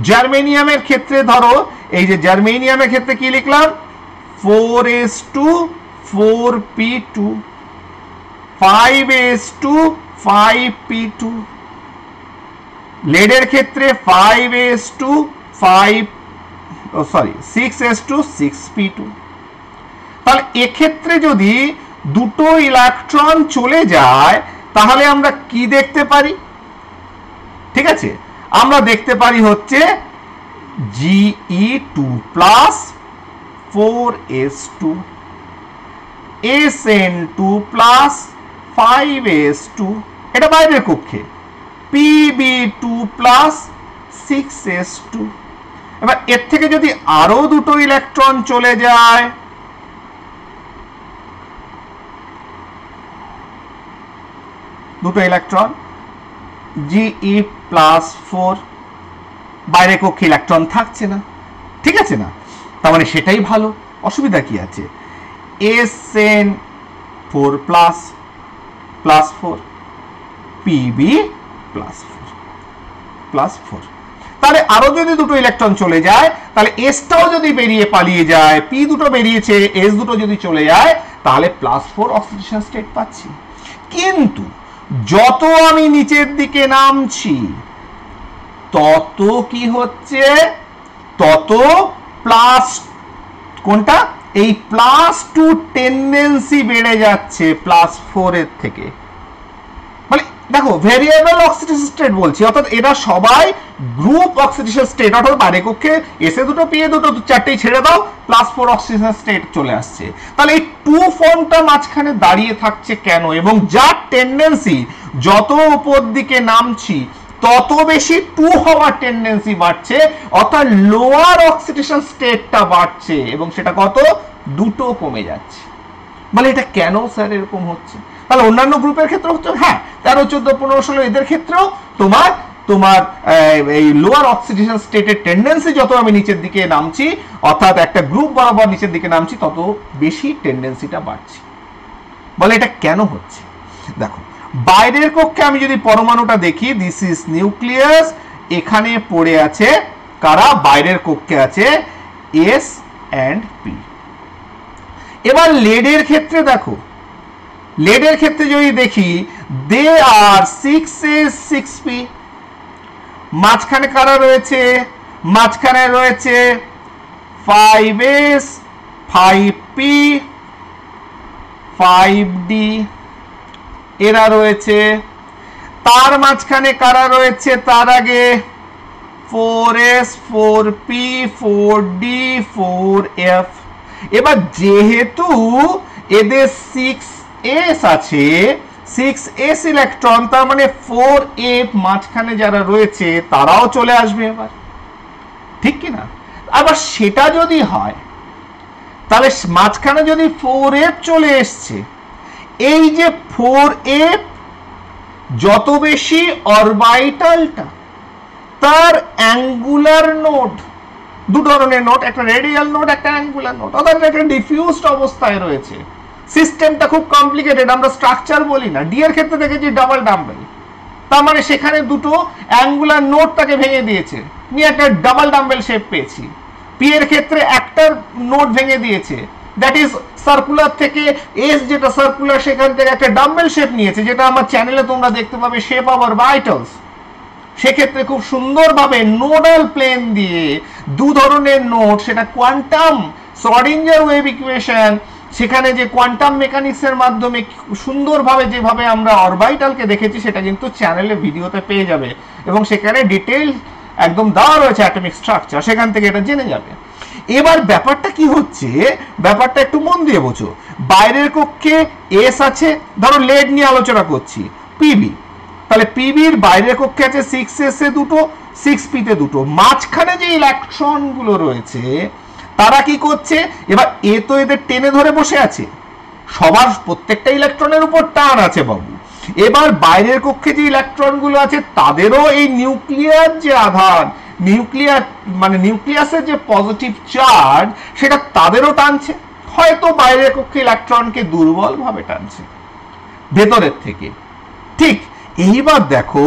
জার্মেনিয়ামের ক্ষেত্রে ধরো, এই যে জার্মেনিয়ামের ক্ষেত্রে কি লিখলাম, 4s2 4p2, 5s2 5p2। লেডের ক্ষেত্রে 6s2 6p2। তাহলে এক্ষেত্রে যদি দুটো ইলেকট্রন চলে যায় তাহলে আমরা কি দেখতে পারি? ঠিক আছে, আমরা দেখতে পারি হচ্ছে Ge2 + 4s2, Sn2 + 5s2, এটা বাইরের কক্ষে, Pb2 + 6s2। এবার এর থেকে যদি আরো দুটো ইলেকট্রন চলে যায়, দুটো ইলেকট্রন Ge +4, বাইরে কক্ষে ইলেকট্রন থাকছে না, ঠিক আছে না? তার মানে সেটাই ভালো, অসুবিধা কি আছে? Sn4 +4, Pb +4। তাহলে আরো যদি দুটো ইলেকট্রন চলে যায়, তাহলে এসটাও যদি পালিয়ে যায়, পি দুটো বেরিয়েছে, এস দুটো যদি চলে যায়, তাহলে +4 অক্সিডেশন স্টেট পাচ্ছি। কিন্তু যত আমি নিচের দিকে নামছি তত কি হচ্ছে, তত কোনটা, এই +2 টেন্ডেন্সি বেড়ে যাচ্ছে +4 এর থেকে। মানে দেখো, ভেরিয়েবল অক্সিডেশন স্টেট বলছি, অর্থাৎ এরা সবাই গ্রুপ অক্সিডেশন স্টেট, অর্থাৎ বাইরে কক্ষে এসে দুটো পিয়ে দুটো, চারটেই ছেড়ে দাও, +4 অক্সিডেশন স্টেট চলে আসছে। তাহলে এই 2 ফর্মটা মাঝখানে দাঁড়িয়ে থাকছে কেন? এবং যার টেন্ডেন্সি যত উপর দিকে নামছি তত বেশি 2 হওয়ার টেন্ডেন্সি বাড়ছে, অর্থাৎ লোয়ার অক্সিডেশন স্টেটটা বাড়ছে, এবং সেটা কত, 2 কমে যাচ্ছে। বলে এটা কেন স্যার এরকম হচ্ছে? তাহলে অন্যান্য গ্রুপের ক্ষেত্রে হচ্ছে, হ্যাঁ 13 14 15 16 এদের ক্ষেত্রেও তোমার এই লোয়ার অক্সিডেশন স্টেটের টেন্ডেন্সি যত আমি নিচের দিকে নামছি, অর্থাৎ একটা গ্রুপ বরাবর নিচের দিকে নামছি, তত বেশি টেন্ডেন্সিটা বাড়ছে। বলে এটা কেন হচ্ছে? দেখো, বাইরের কক্ষে আমি যদি পরমাণুটা দেখি, দিস ইজ নিউক্লিয়াস, এখানে পড়ে আছে কারা? বাইরের কক্ষে আছে এস এন্ড পি। এবার লেডের ক্ষেত্রে দেখো, লেডের ক্ষেত্রে যদি দেখি, দে আর 6s 6p, মাঝখানে কারা রয়েছে? মাঝখানে রয়েছে 5s 5p 5d, এরা রয়েছে। তার মাঝখানে কারা রয়েছে? তার আগে 4s 4p 4d 4f। এবার যেহেতু এদের 6s আছে, 6s ইলেকট্রন, তার মানে 4f মাঝখানে যারা রয়েছে তারাও চলে আসবে এবার, ঠিক কি না? আবার সেটা যদি হয়, তাহলে মাঝখানে যদি 4f চলে এসছে, এই যে 4f যত বেশি অরবিটালটা, তার অ্যাঙ্গুলার নোড, দু ধরনের নোড, একটা রেডিয়াল নোড, একটা অ্যাঙ্গুলার নোড, অর্থাৎ একটা ডিফিউজড অবস্থায় রয়েছে। সিস্টেমটা খুব কমপ্লিকেটেড, আমরা স্ট্রাকচার বলি না। ডি এর ক্ষেত্রে দেখেছি ডাবল ডাম্বেল, তার মানে সেখানে দুটো অ্যাঙ্গুলার নোড তাকে ভেঙে দিয়েছে, নিয়ে একটা ডাবল ডাম্বেল শেপ পেয়েছি। পি এর ক্ষেত্রে একটা নোড ভেঙে দিয়েছে, দ্যাট ইজ সার্কুলার থেকে এস যেটা সার্কুলার, সেখান থেকে একটা ডাম্বেল শেপ নিয়েছে, যেটা আমার চ্যানেলে তোমরা দেখতে পাবে, শেপ অফ অরবিটালস। সেক্ষেত্রে খুব সুন্দরভাবে নোডাল প্লেন দিয়ে দু ধরনের নোড, সেটা কোয়ান্টাম শ্রোডিঞ্জার ওয়েভ ইকুয়েশন, সেখানে যে কোয়ান্টাম মেকানিক্সের মাধ্যমে সুন্দরভাবে যেভাবে আমরা অরবিটালকে দেখেছি, সেটা কিন্তু চ্যানেলে ভিডিওতে পেয়ে যাবে, এবং সেখানে ডিটেইল একদম দেওয়া রয়েছে অ্যাটমিক স্ট্রাকচার, সেখান থেকে এটা জেনে যাবে। এবার ব্যাপারটা কি হচ্ছে, ব্যাপারটা একটু মন দিয়ে বোঝো। বাইরের কক্ষে এস আছে, ধরো লেড নিয়ে আলোচনা করছি, পিবি, তাহলে পিবির বাইরের কক্ষে আছে 6s এ দুটো, 6p তে দুটো, মাঝখানে যে ইলেকট্রন গুলো রয়েছে তারা কি করছে, এবার এ তো এদের টেনে ধরে বসে আছে, সবার প্রত্যেকটা ইলেকট্রনের উপর টান আছে বাবু। এবার বাইরের কক্ষে যে ইলেকট্রন গুলো আছে তাদেরও এই নিউক্লিয়ার যে আধান, নিউক্লিয়ার মানে নিউক্লিয়াসের যে পজিটিভ চার্জ সেটা তাদেরও টানছে, হয়তো বাইরের কক্ষে ইলেকট্রনকে দুর্বল ভাবে টানছে ভেতরের থেকে। ঠিক এইবার দেখো,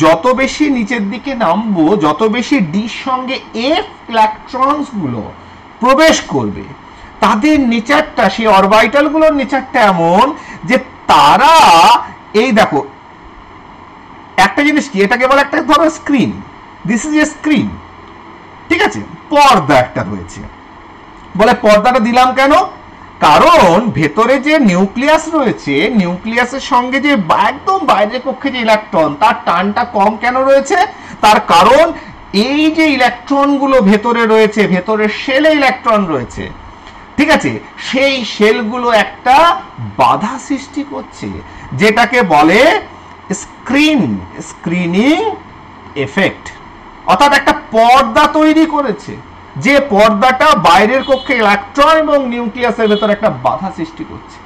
যত বেশি নিচের দিকে নামবো, যত বেশি ডির সঙ্গে এফ ইলেকট্রনস গুলো প্রবেশ করবে, তাদের নেচারটা, সেই অরবিটাল গুলোর নেচারটা এমন যে তারা, এই দেখো একটা জিনিস কি, এটাকে বলে একটা ধরো screen, this is a screen, ঠিক আছে, পর্দা একটা রয়েছে। বলে পর্দাটা দিলাম কেন, কারণ ভেতরে যে নিউক্লিয়াস রয়েছে, নিউক্লিয়াসের সঙ্গে যে একদম বাইরের কক্ষে যে ইলেকট্রন, তার টানটা কম কেন রয়েছে, তার কারণ এই যে ইলেকট্রন গুলো ভেতরে রয়েছে, ভেতরের শেলে ইলেকট্রন রয়েছে, ঠিক আছে, সেই শেলগুলো একটা বাধা সৃষ্টি করছে, যেটাকে বলে স্ক্রিনিং এফেক্ট, অর্থাৎ একটা পর্দা তৈরি করেছে, যে পর্দাটা বাইরের কক্ষে ইলেকট্রন এবং নিউক্লিয়াসের ভেতর একটা বাধা সৃষ্টি করছে।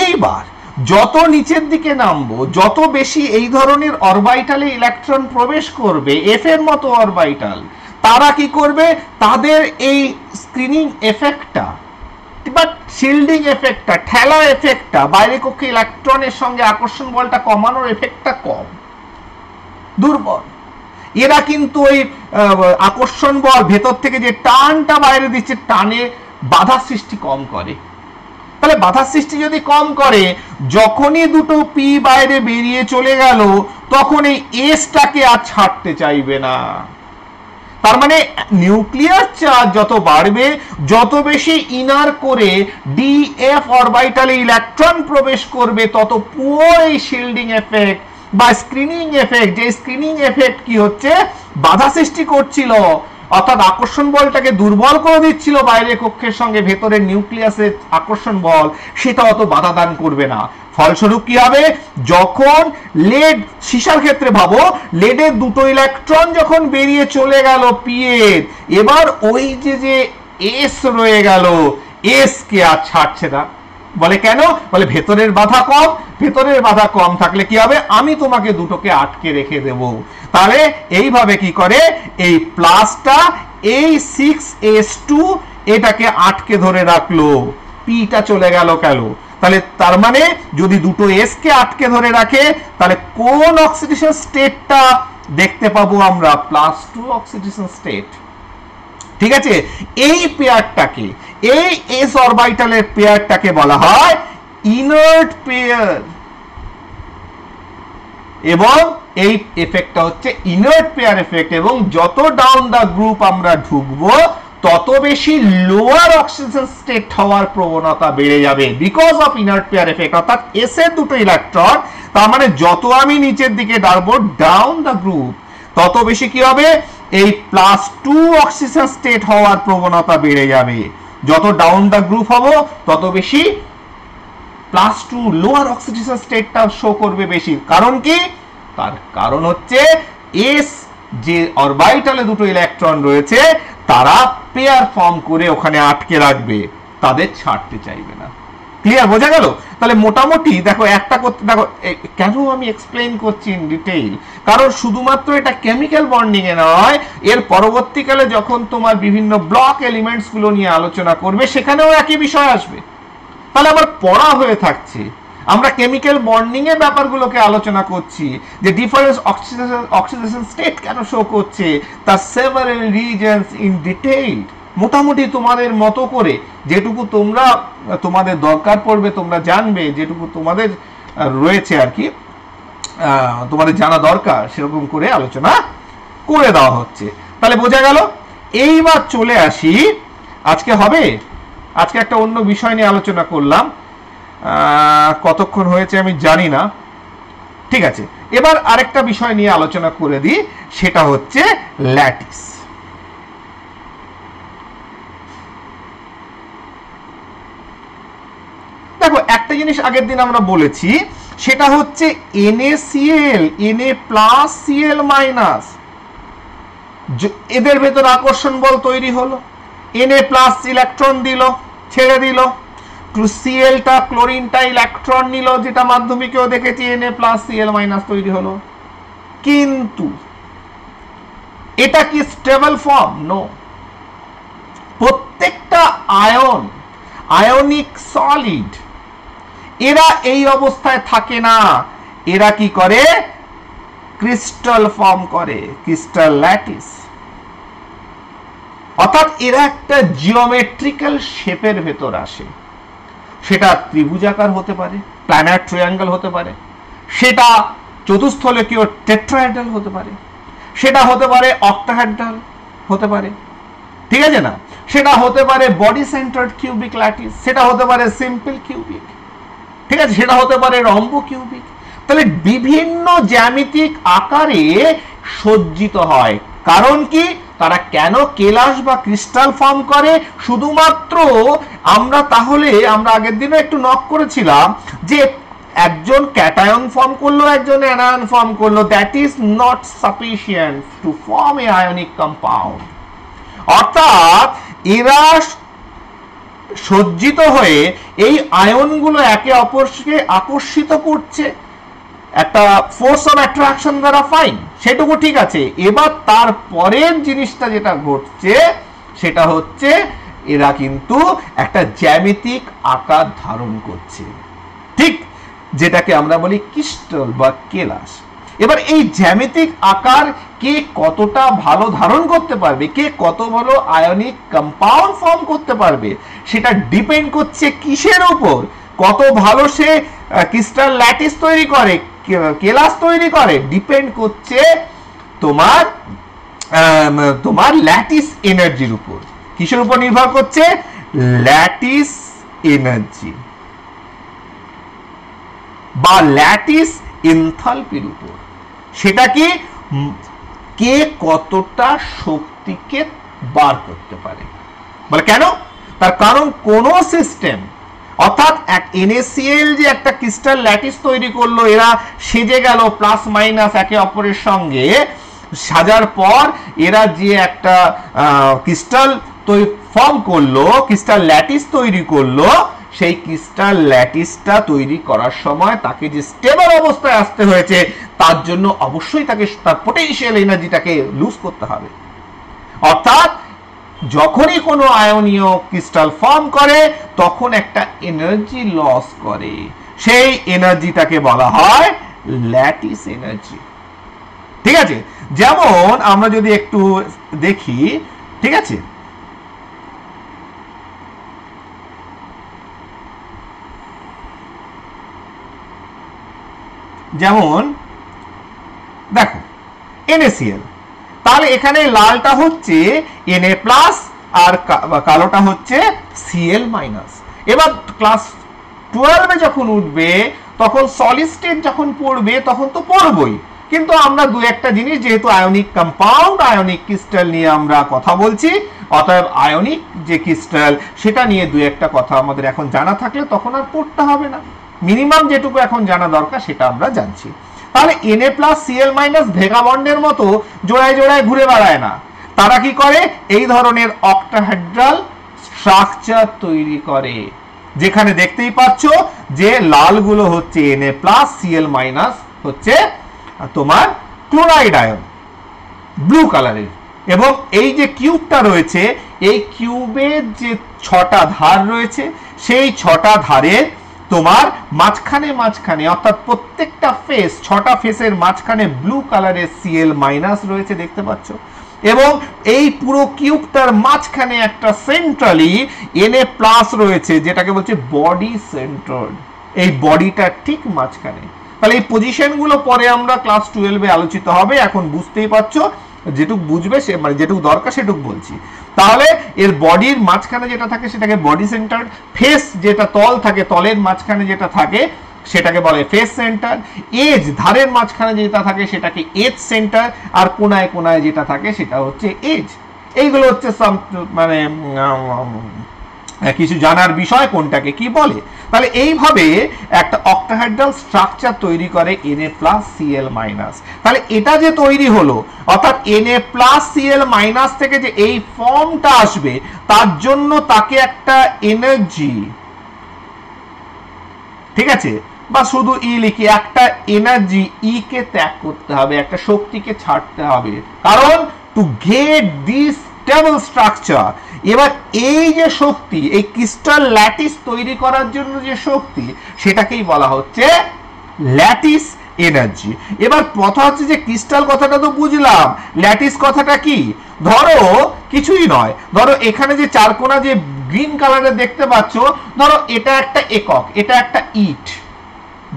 এইবার যত নিচের দিকে নামবো, যত বেশি এই ধরনের অরবিটালে ইলেকট্রন প্রবেশ করবে, এফ এর মতো অরবিটাল, তারা কি করবে, তাদের এই স্ক্রিনিং এফেক্টটা বা শিল্ডিং এফেক্টটা, ঠেলা এফেক্টটা, বাইরের কক্ষে ইলেকট্রনের সঙ্গে আকর্ষণ বলটা কমানোর এফেক্টটা কম, দুর্বল। এরা কিন্তু ওই আকর্ষণ বল ভেতর থেকে যে টানটা বাইরে দিচ্ছে, টানে বাধা সৃষ্টি কম করে। তাহলে বাধা সৃষ্টি যদি কম করে, যখনই দুটো পি বাইরে বেরিয়ে চলে গেল, তখন এই এসটাকে আর ছাড়তে চাইবে না। তার মানে নিউক্লিয়ার চার্জ যত বাড়বে, যত বেশি ইনার করে ডিএফ অরবিটালে ইলেকট্রন প্রবেশ করবে, তত পুরো এই শিল্ডিং এফেক্ট বা স্ক্রিনিং এফেক্ট, যে স্ক্রিনিং এফেক্ট কি হচ্ছে, বাধা সৃষ্টি করছিল, অর্থাৎ আকর্ষণ বলটাকে দুর্বল করে দিচ্ছিল বাইরের কক্ষের সঙ্গে ভেতরের নিউক্লিয়াসের আকর্ষণ বল, সেটা অত বাধা দান করবে না। ফলস্বরূপ কি হবে, যখন লেড, সীসার ক্ষেত্রে ভাবো, লেডের দুটো ইলেকট্রন যখন বেরিয়ে চলে গেল পি এর, এবার ওই যে এস রয়ে গেল, এস কে আর ছাড়ছে না। বলে কেন, বলে ভেতরের বাধা কম, ভেতরের বাধা কম থাকলে কি হবে, আমি তোমাকে দুটোকে আটকে রেখে দেব। তাহলে এইভাবে কি করে, এই প্লাসটা এই 6s2 এটাকে আটকে ধরে রাখলো, পিটা চলে গেল কেন, তাহলে তার মানে যদি দুটো এস কে আটকে ধরে রাখে, তাহলে কোন অক্সিডেশন স্টেটটা দেখতে পাবো আমরা, +2 অক্সিডেশন স্টেট। ঠিক আছে, এই পেয়ারটাকে, এই এস অরবিটালের পেয়ারটাকে বলা হয় ইনার্ট পেয়ার, এবং এই এফেক্টটা হচ্ছে ইনার্ট পেয়ার এফেক্ট। এবং যত ডাউন দা গ্রুপ আমরা ঢুকবো, তত বেশি লোয়ার অক্সিজেন স্টেট হওয়ার প্রবণতা বেড়ে যাবে, because of inert pair effect. অর্থাৎ এস এর দুটো ইলেকট্রন, তার মানে যত আমি নিচের দিকে ডালবো ডাউন দা গ্রুপ, তত বেশি কি হবে, এই +2 অক্সিজেন স্টেট হওয়ার প্রবণতা বেড়ে যাবে। যত ডাউন দা গ্রুপ হবো, তত বেশি +2 লোয়ার অক্সিডেশন স্টেটটা শো করবে বেশি। কারণ কি, তার কারণ হচ্ছে এস যে অরবিটালে দুটো ইলেকট্রন রয়েছে, তারা পেয়ার ফর্ম করে ওখানে আটকে রাখবে, তাদের ছাড়তে চাইবে না। ক্লিয়ার, বোঝা গেল? তাহলে মোটামুটি দেখো, একটা করতে দেখো, কেন আমি এক্সপ্লেইন করছি ইন ডিটেইল, কারণ শুধুমাত্র এটা কেমিক্যাল বন্ডিং এ নয়, এর পরবর্তীকালে যখন তোমার বিভিন্ন ব্লক এলিমেন্টস গুলো নিয়ে আলোচনা করবে, সেখানেও একই বিষয় আসবে। তাহলে আমার পড়া হয়ে থাকছে, আমরা কেমিক্যাল বন্ডিং এর ব্যাপারগুলোকে আলোচনা করছি, যে ডিফারেন্স অক্সিডেশন স্টেট কেন শো করছে, তার সেভারাল রিজনস ইন ডিটেইল। মোটামুটি তোমাদের মতো করে যেটুকু তোমাদের দরকার পড়বে, তোমরা জানবে, যেটুকু তোমাদের রয়েছে আর কি, তোমাদের জানা দরকার, সেরকম করে আলোচনা করে দেওয়া হচ্ছে। তাহলে বোঝা গেল। এইবার চলে আসি, আজকে হবে, আজকে একটা অন্য বিষয় নিয়ে আলোচনা করলাম, কতক্ষণ হয়েছে আমি জানি না। ঠিক আছে, এবার আরেকটা বিষয় নিয়ে আলোচনা করে দিই, সেটা হচ্ছে ল্যাটিস। জিনিস আগের দিন আমরা বলেছি, সেটা হচ্ছে NaCl, Na+Cl-, এদের ভেতর আকর্ষণ বল তৈরি হলো, Na+ ইলেকট্রন দিল, ছেড়ে দিল, Cl-টা ক্লোরিনটা ইলেকট্রন নিল, যেটা মাধ্যমিকেও দেখেছি Na+Cl- তৈরি হলো। কিন্তু এটা কি স্টেবল ফর্ম? নো। প্রত্যেকটা আয়ন, আয়নিক সলিড, এরা এই অবস্থায় থাকে না, এরা কি করে? ক্রিস্টাল ফর্ম করে, ক্রিস্টাল ল্যাটিস। অর্থাৎ এরা একটা জিওমেট্রিক্যাল শেপের ভেতর আসে। সেটা ত্রিভুজাকার হতে পারে, প্ল্যানার ট্রায়াঙ্গেল হতে পারে, সেটা চতুস্থলকীয় টেট্রাহেড্রাল হতে পারে, সেটা হতে পারে অক্টাহেড্রাল হতে পারে, ঠিক আছে না? সেটা হতে পারে বডি সেন্টার্ড কিউবিক ল্যাটিস, সেটা হতে পারে সিম্পল কিউবিক, ঠিক আছে, সেটা হতে পারে রম্বো কিউবিক। তাহলে বিভিন্ন জ্যামিতিক আকারে সজ্জিত হয়। কারণ কি? তারা কেন কেলাস বা ক্রিস্টাল ফর্ম করে? শুধুমাত্র আমরা আগের দিনে একটু নক করেছিলাম যে একজন ক্যাটায়ন ফর্ম করলো, একজন অ্যানায়ন ফর্ম করলো, that is not sufficient to form A ionic compound. অর্থাৎ এরা সজ্জিত হয়ে এই আয়নগুলো একে অপরকে আকর্ষিত করছে একটা ফোর্স অফ অ্যাট্রাকশন দ্বারা, ফাইন, সেটুকু ঠিক আছে। এবার তার পরের জিনিসটা যেটা ঘটছে সেটা হচ্ছে এরা কিন্তু একটা জ্যামিতিক আকার ধারণ করছে, ঠিক যেটাকে আমরা বলি ক্রিস্টাল বা কেলাস। এবার এই জ্যামিতিক আকার কে কতটা ভালো ধারণ করতে পারবে, কে কত ভালো আয়নিক কম্পাউন্ড ফর্ম করতে পারবে, সেটা ডিপেন্ড করছে কিসের উপর? কত ভালো সে ক্রিস্টাল ল্যাটিস তৈরি করে, কেলাস তৈরি করে, ডিপেন্ড করছে তোমার ল্যাটিস এনার্জির উপর। কিসের উপর নির্ভর করছে? ল্যাটিস এনার্জি বা ল্যাটিস এনথালপির উপর। সেটা কি? কে কতটা শক্তিকে বার করতে পারে। বলে কেন? তার কারণ কোন সিস্টেম, অর্থাৎ NaCl যে একটা ক্রিস্টাল ল্যাটিস তৈরি করলো, এরা সেজে গেল প্লাস মাইনাস একে অপরের সঙ্গে, সাজার পর এরা যে একটা ক্রিস্টাল ফর্ম করলো, ক্রিস্টাল ল্যাটিস তৈরি করলো, সেই ক্রিস্টাল ল্যাটিসটা তৈরি করার সময় তাকে যে স্টেবল অবস্থায় আসতে হয়েছে, তার জন্য অবশ্যই তাকে তার পটেনশিয়াল এনার্জিটাকে লুজ করতে হবে। অর্থাৎ যখনই কোনো আয়নীয় ক্রিস্টাল ফর্ম করে তখন একটা এনার্জি লস করে, সেই এনার্জিটাকে বলা হয় ল্যাটিস এনার্জি, ঠিক আছে? যেমন আমরা যদি একটু দেখি, ঠিক আছে, যেমন দেখো NaCl, তাহলে এখানে লালটা হচ্ছে Na+ আর কালোটা হচ্ছে Cl-। এবার ক্লাস 12 যখন উঠবে তখন সলিড স্টেট যখন পড়বে তখন তো পড়বই, কিন্তু আমরা দু একটা জিনিস, যেহেতু আয়নিক কম্পাউন্ড, আয়নিক ক্রিস্টাল নিয়ে আমরা কথা বলছি, অতএব আয়নিক যে ক্রিস্টাল সেটা নিয়ে দু একটা কথা আমাদের এখন জানা থাকলে তখন আর পড়তে হবে না। মিনিমাম যেটুকু এখন জানা দরকার সেটা আমরা জানছি। তাহলে Na+Cl- ভেগা বন্ডের মতো জোড়ায় জোড়ায় ঘুরে বেড়ায় না, তারা কি করে? এই ধরনের অক্টাহেড্রাল স্ট্রাকচার তৈরি করে, যেখানে দেখতেই পাচ্ছ যে লালগুলো হচ্ছে Na+Cl- হচ্ছে তোমার ক্লোরাইড আয়ন, ব্লু কালারের। এবং এই যে কিউবটা রয়েছে, এই কিউবের যে 6টা ধার রয়েছে, সেই 6টা ধারে তোমার মাঝখানে অর্থাৎ প্রত্যেকটা ফেস, 6টা ফেসের মাঝখানে ব্লু কালারের Cl- রয়েছে, দেখতে পাচ্ছ। এবং এই পুরো কিউবটার মাঝখানে একটা সেন্ট্রালি Na+ রয়েছে, যেটাকে বলছে বডি সেন্টার্ড। এই বডিটা ঠিক মাঝখানে। তাহলে এই পজিশনগুলো পরে আমরা ক্লাস 12 আলোচিত হবে, এখন বুঝতেই পারছো, যেটুক বুঝবে সে মানে যেটুক দরকার সেটুক বলছি। তাহলে এর বডির মাঝখানে যেটা থাকে সেটাকে বডি সেন্টার, ফেস যেটা তল থাকে, তলের মাঝখানে যেটা থাকে সেটাকে বলে ফেস সেন্টার, এজ ধারের মাঝখানে যেটা থাকে সেটাকে এজ সেন্টার, আর কোনায় কোনায় যেটা থাকে সেটা হচ্ছে এজ। এইগুলো হচ্ছে মানে কিছু জানার বিষয় কোনটাকে কি বলে। তাহলে এইভাবে একটা অক্টাহেড্রাল স্ট্রাকচার তৈরি করে Na+Cl-। তাহলে এটা যে তৈরি হলো, অর্থাৎ Na+Cl- থেকে যে এই ফর্মটা আসবে, তার জন্য তাকে একটা এনার্জি, ঠিক আছে, বা শুধু ই লিখি, একটা এনার্জি ই কে ত্যাগ করতে হবে, একটা শক্তিকে ছাড়তে হবে, কারণ to get this stable structure. এবার এই যে শক্তি, এই ক্রিস্টাল ল্যাটিস তৈরি করার জন্য যে শক্তি, সেটাকেই বলা হচ্ছে ল্যাটিস এনার্জি। এবার কথা হচ্ছে যে ক্রিস্টাল কথাটা তো বুঝলাম, ল্যাটিস কথাটা কি? ধরো কিছুই নয়, ধরো এখানে যে চারকোনা যে গ্রিন কালারে দেখতে পাচ্ছ, ধরো এটা একটা একক, এটা একটা ইট,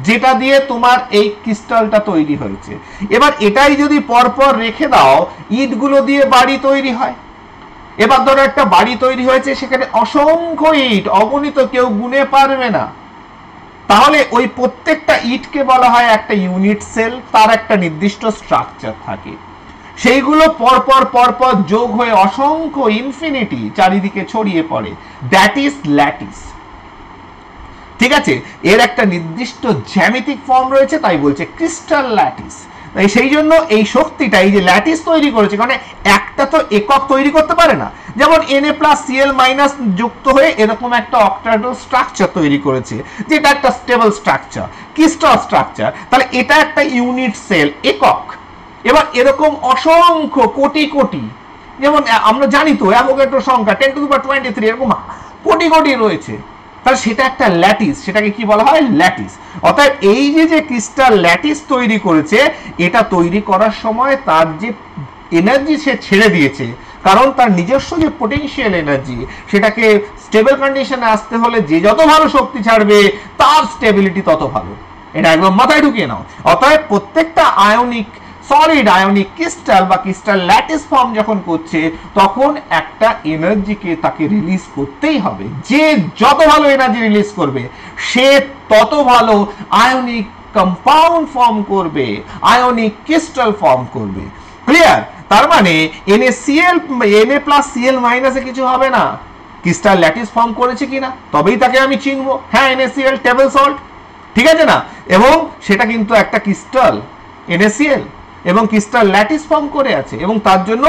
যেটা দিয়ে তোমার এই ক্রিস্টালটা তৈরি হয়েছে। এবার এটাই যদি পরপর রেখে দাও, ইটগুলো দিয়ে বাড়ি তৈরি হয়। এবার ধরো একটা বাড়ি তৈরি হয়েছে, সেখানে অসংখ্য ইট, অগণিত, কেউ গুনে পারবে না। তাহলে ওই প্রত্যেকটা ইটকে বলা হয় একটা ইউনিট সেল, তার একটা নির্দিষ্ট স্ট্রাকচার থাকে, সেইগুলো পরপর পরপর যোগ হয়ে অসংখ্য ইনফিনিটি চারিদিকে ছড়িয়ে পড়ে, দ্যাট ইজ ল্যাটিস। ঠিক আছে, এর একটা নির্দিষ্ট জ্যামিতিক ফর্ম রয়েছে, তাই বলছে ক্রিস্টাল ল্যাটিস। সেই জন্য এই শক্তিটা, এই যে ল্যাটিস তৈরি করেছে, কারণ একটা তো একক তৈরি করতে পারে না, যেমন Na+Cl- যুক্ত হয়ে এরকম একটা অক্টাহেড্রাল স্ট্রাকচার তৈরি করেছে, যেটা একটা স্টেবল স্ট্রাকচার, ক্রিস্টাল স্ট্রাকচার। তাহলে এটা একটা ইউনিট সেল, একক। এবার এরকম অসংখ্য কোটি কোটি, যেমন আমরা জানি তো অ্যাভোগাড্রো সংখ্যা 10⁻23, এরকম কোটি কোটি রয়েছে। তাহলে সেটা একটা ল্যাটিস, সেটাকে কি বলা হয়? ল্যাটিস। অর্থাৎ এই যে ক্রিস্টাল ল্যাটিস তৈরি করেছে, এটা তৈরি করার সময় তার যে এনার্জি সে ছেড়ে দিয়েছে, কারণ তার নিজস্ব যে পোটেনশিয়াল এনার্জি, সেটাকে স্টেবল কন্ডিশনে আসতে হলে যে যত ভালো শক্তি ছাড়বে, তার স্টেবিলিটি তত ভালো। এটা একদম মাথায় ঢুকিয়ে নাও। অর্থাৎ প্রত্যেকটা আয়নিক, সলিড আয়নিক ক্রিস্টাল বা ক্রিস্টাল ল্যাটিস ফর্ম যখন করছে, তখন একটা এনার্জিকে তাকে রিলিজ করতেই হবে। যে যত ভালো এনার্জি রিলিজ করবে, সে তত ভালো আয়নিক কম্পাউন্ড ফর্ম করবে, আয়নিক ক্রিস্টাল ফর্ম করবে। ক্লিয়ার? তার মানে Na+Cl- কিছু হবে না, ক্রিস্টাল ল্যাটিস ফর্ম করেছে কিনা, তবেই তাকে আমি চিনবো, হ্যাঁ NaCl টেবল সল্ট, ঠিক আছে না? এবং সেটা কিন্তু একটা ক্রিস্টাল NaCl এবং ক্রিস্টাল ল্যাটিস ফর্ম করে আছে, এবং তার জন্য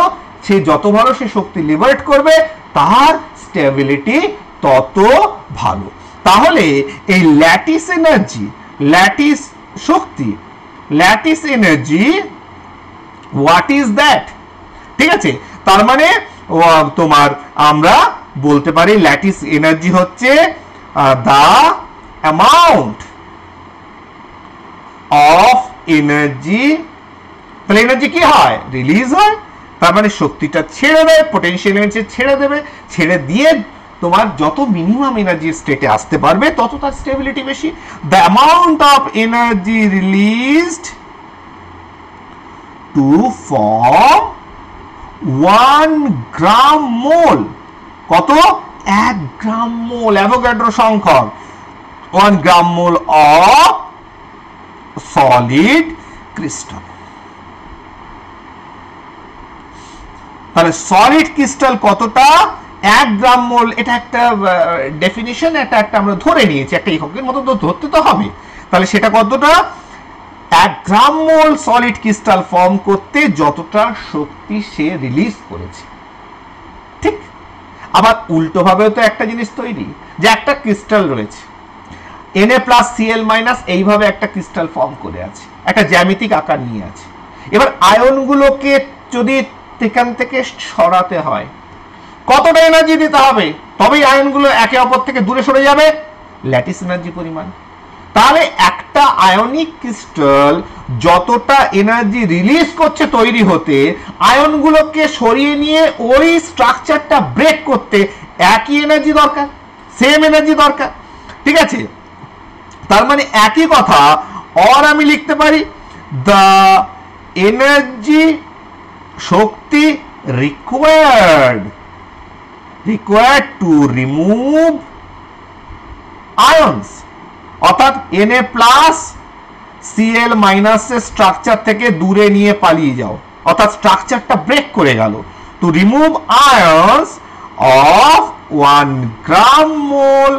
সে যত ভালো সে শক্তি লিবারেট করবে, তার স্টেবিলিটি তত ভালো। তাহলে এই lattice energy, lattice Shakti, lattice energy, what is that? ঠিক আছে, তার মানে তোমার আমরা বলতে পারি ল্যাটিস এনার্জি হচ্ছে দা অ্যামাউন্ট অফ এনার্জি। তাহলে এনার্জি কি হয়? রিলিজ হয়। তার মানে শক্তিটা ছেড়ে দেয়, পোটেনশিয়াল এনার্জি ছেড়ে দেবে, ছেড়ে দিয়ে তোমার যত মিনিমাম এনার্জি স্টেটে আসতে পারবে, তত তার স্টেবিলিটি বেশি। The amount of energy released to form 1 gram mole. কত? 1 গ্রাম মোল, অ্যাভোগাড্রো সংখ্যক, 1 gram mole of solid crystal. তাহলে সলিড ক্রিস্টাল কতটা? 1 গ্রাম মোল। এটা একটা ডেফিনিশন, এটা একটা আমরা ধরে নিয়েছি, একটা এককের মতো তো ধরতে তো হবে। তাহলে সেটা কতটা? 1 গ্রাম মোল সলিড ক্রিস্টাল ফর্ম করতে যতটা শক্তি সে রিলিজ করেছে। ঠিক। আবার উল্টো ভাবেও তো একটা জিনিস তৈরি, যে একটা ক্রিস্টাল রয়েছে, Na+Cl- এইভাবে একটা ক্রিস্টাল ফর্ম করে আছে, একটা জ্যামিতিক আকার নিয়ে আছে। এবার আয়নগুলোকে যদি এখান থেকে সরাতে হয়, কতটা এনার্জি দিতে হবে, তবেই আয়নগুলো একে অপর থেকে দূরে সরে যাবে? ল্যাটিস এনার্জি পরিমাণ। তাহলে একটা আয়নিক ক্রিস্টাল যতটা এনার্জি রিলিজ করছে তৈরি হতে, আয়নগুলোকে সরিয়ে নিয়ে ওই স্ট্রাকচারটা ব্রেক করতে একই এনার্জি দরকার, সেম এনার্জি দরকার। ঠিক আছে, তার মানে একই কথা, আর আমি লিখতে পারি the energy, Shakti required to remove ions, অর্থাৎ Na+Cl- এর স্ট্রাকচার থেকে দূরে নিয়ে পালিয়ে যাও, অর্থাৎ স্ট্রাকচারটা ব্রেক করে গেল, to remove ions of 1 gram mole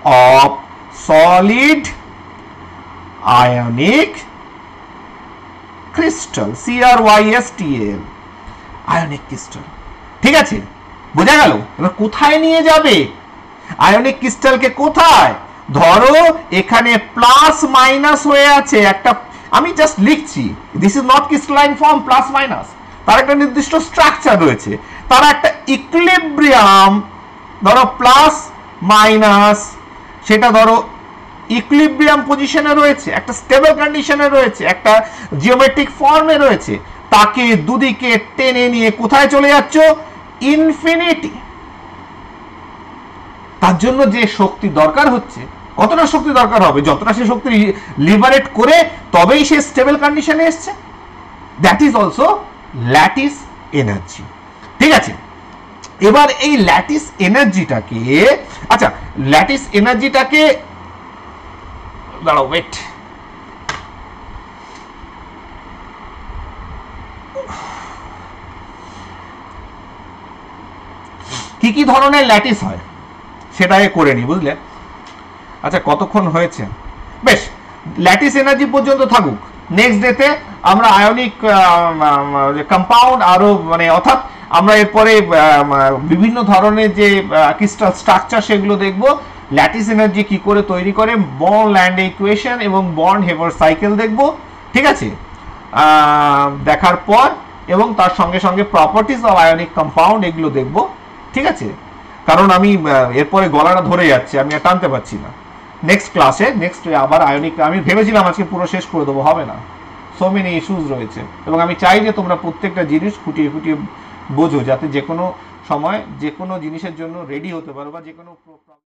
of solid ionic crystal, CrYSTL, ionic crystal. ঠিক আছে, বোঝা গেল? এবার কোথায় নিয়ে যাবে আয়নিক ক্রিস্টালকে? কোথায়? ধরো এখানে প্লাস মাইনাস হয়ে আছে একটা, আমি জাস্ট লিখছি, this is not crystalline form, plus minus, তার একটা নির্দিষ্ট স্ট্রাকচার রয়েছে, তার একটা ইকুইলিব্রিয়াম, ধরো প্লাস মাইনাস, সেটা ধরো ইকুইলিব্রিয়াম পজিশনে রয়েছে, একটা স্টেবল কন্ডিশনে রয়েছে, একটা জিওমেট্রিক ফর্মে রয়েছে, তাকে দুদিকে টেনে নিয়ে কোথায় চলে যাচ্ছ? ইনফিনিটি। তার জন্য যে শক্তি দরকার হচ্ছে, কতটা শক্তি দরকার হবে? যতটা সে শক্তি লিবারেট করে তবেই সে স্টেবল কন্ডিশনে এসছে। That is also lattice energy. ঠিক আছে, এবার এই ল্যাটিস এনার্জিটাকে, আচ্ছা ল্যাটিস এনার্জিটাকে, দাঁড়াও ওয়েট, কি কি ধরনের ল্যাটিস হয় সেটাই করে নি, বুঝলে? আচ্ছা কতক্ষণ হয়েছে? বেশ, ল্যাটিস এনার্জি পর্যন্ত থাকুক। নেক্সট ডেতে আমরা আয়নিক কম্পাউন্ড আরো মানে অর্থাৎ আমরা এরপরে বিভিন্ন ধরনের যে ক্রিস্টাল স্ট্রাকচার সেগুলো দেখব, ল্যাটিস এনার্জি কি করে তৈরি করে, বর্ন ল্যান্ড ইকুয়েশন এবং বর্ন হেভার সাইকেল দেখব। ঠিক আছে, দেখার পর এবং তার সঙ্গে সঙ্গে প্রপার্টিজ অফ আয়নিক কম্পাউন্ড এগুলো দেখব। ঠিক আছে, কারণ আমি এরপরে গলাটা ধরে যাচ্ছে, আমি আর টানতে পারছি না। নেক্সট ক্লাসে নেক্সট আবার আয়নিক, আমি ভেবেছিলাম আজকে পুরো শেষ করে দেবো, হবে না, সো মেনি ইস্যুস রয়েছে, এবং আমি চাই যে তোমরা প্রত্যেকটা জিনিস খুঁটিয়ে খুঁটিয়ে বোঝো, যাতে যে কোনো সময় যে কোনো জিনিসের জন্য রেডি হতে পারো, বা যে কোনো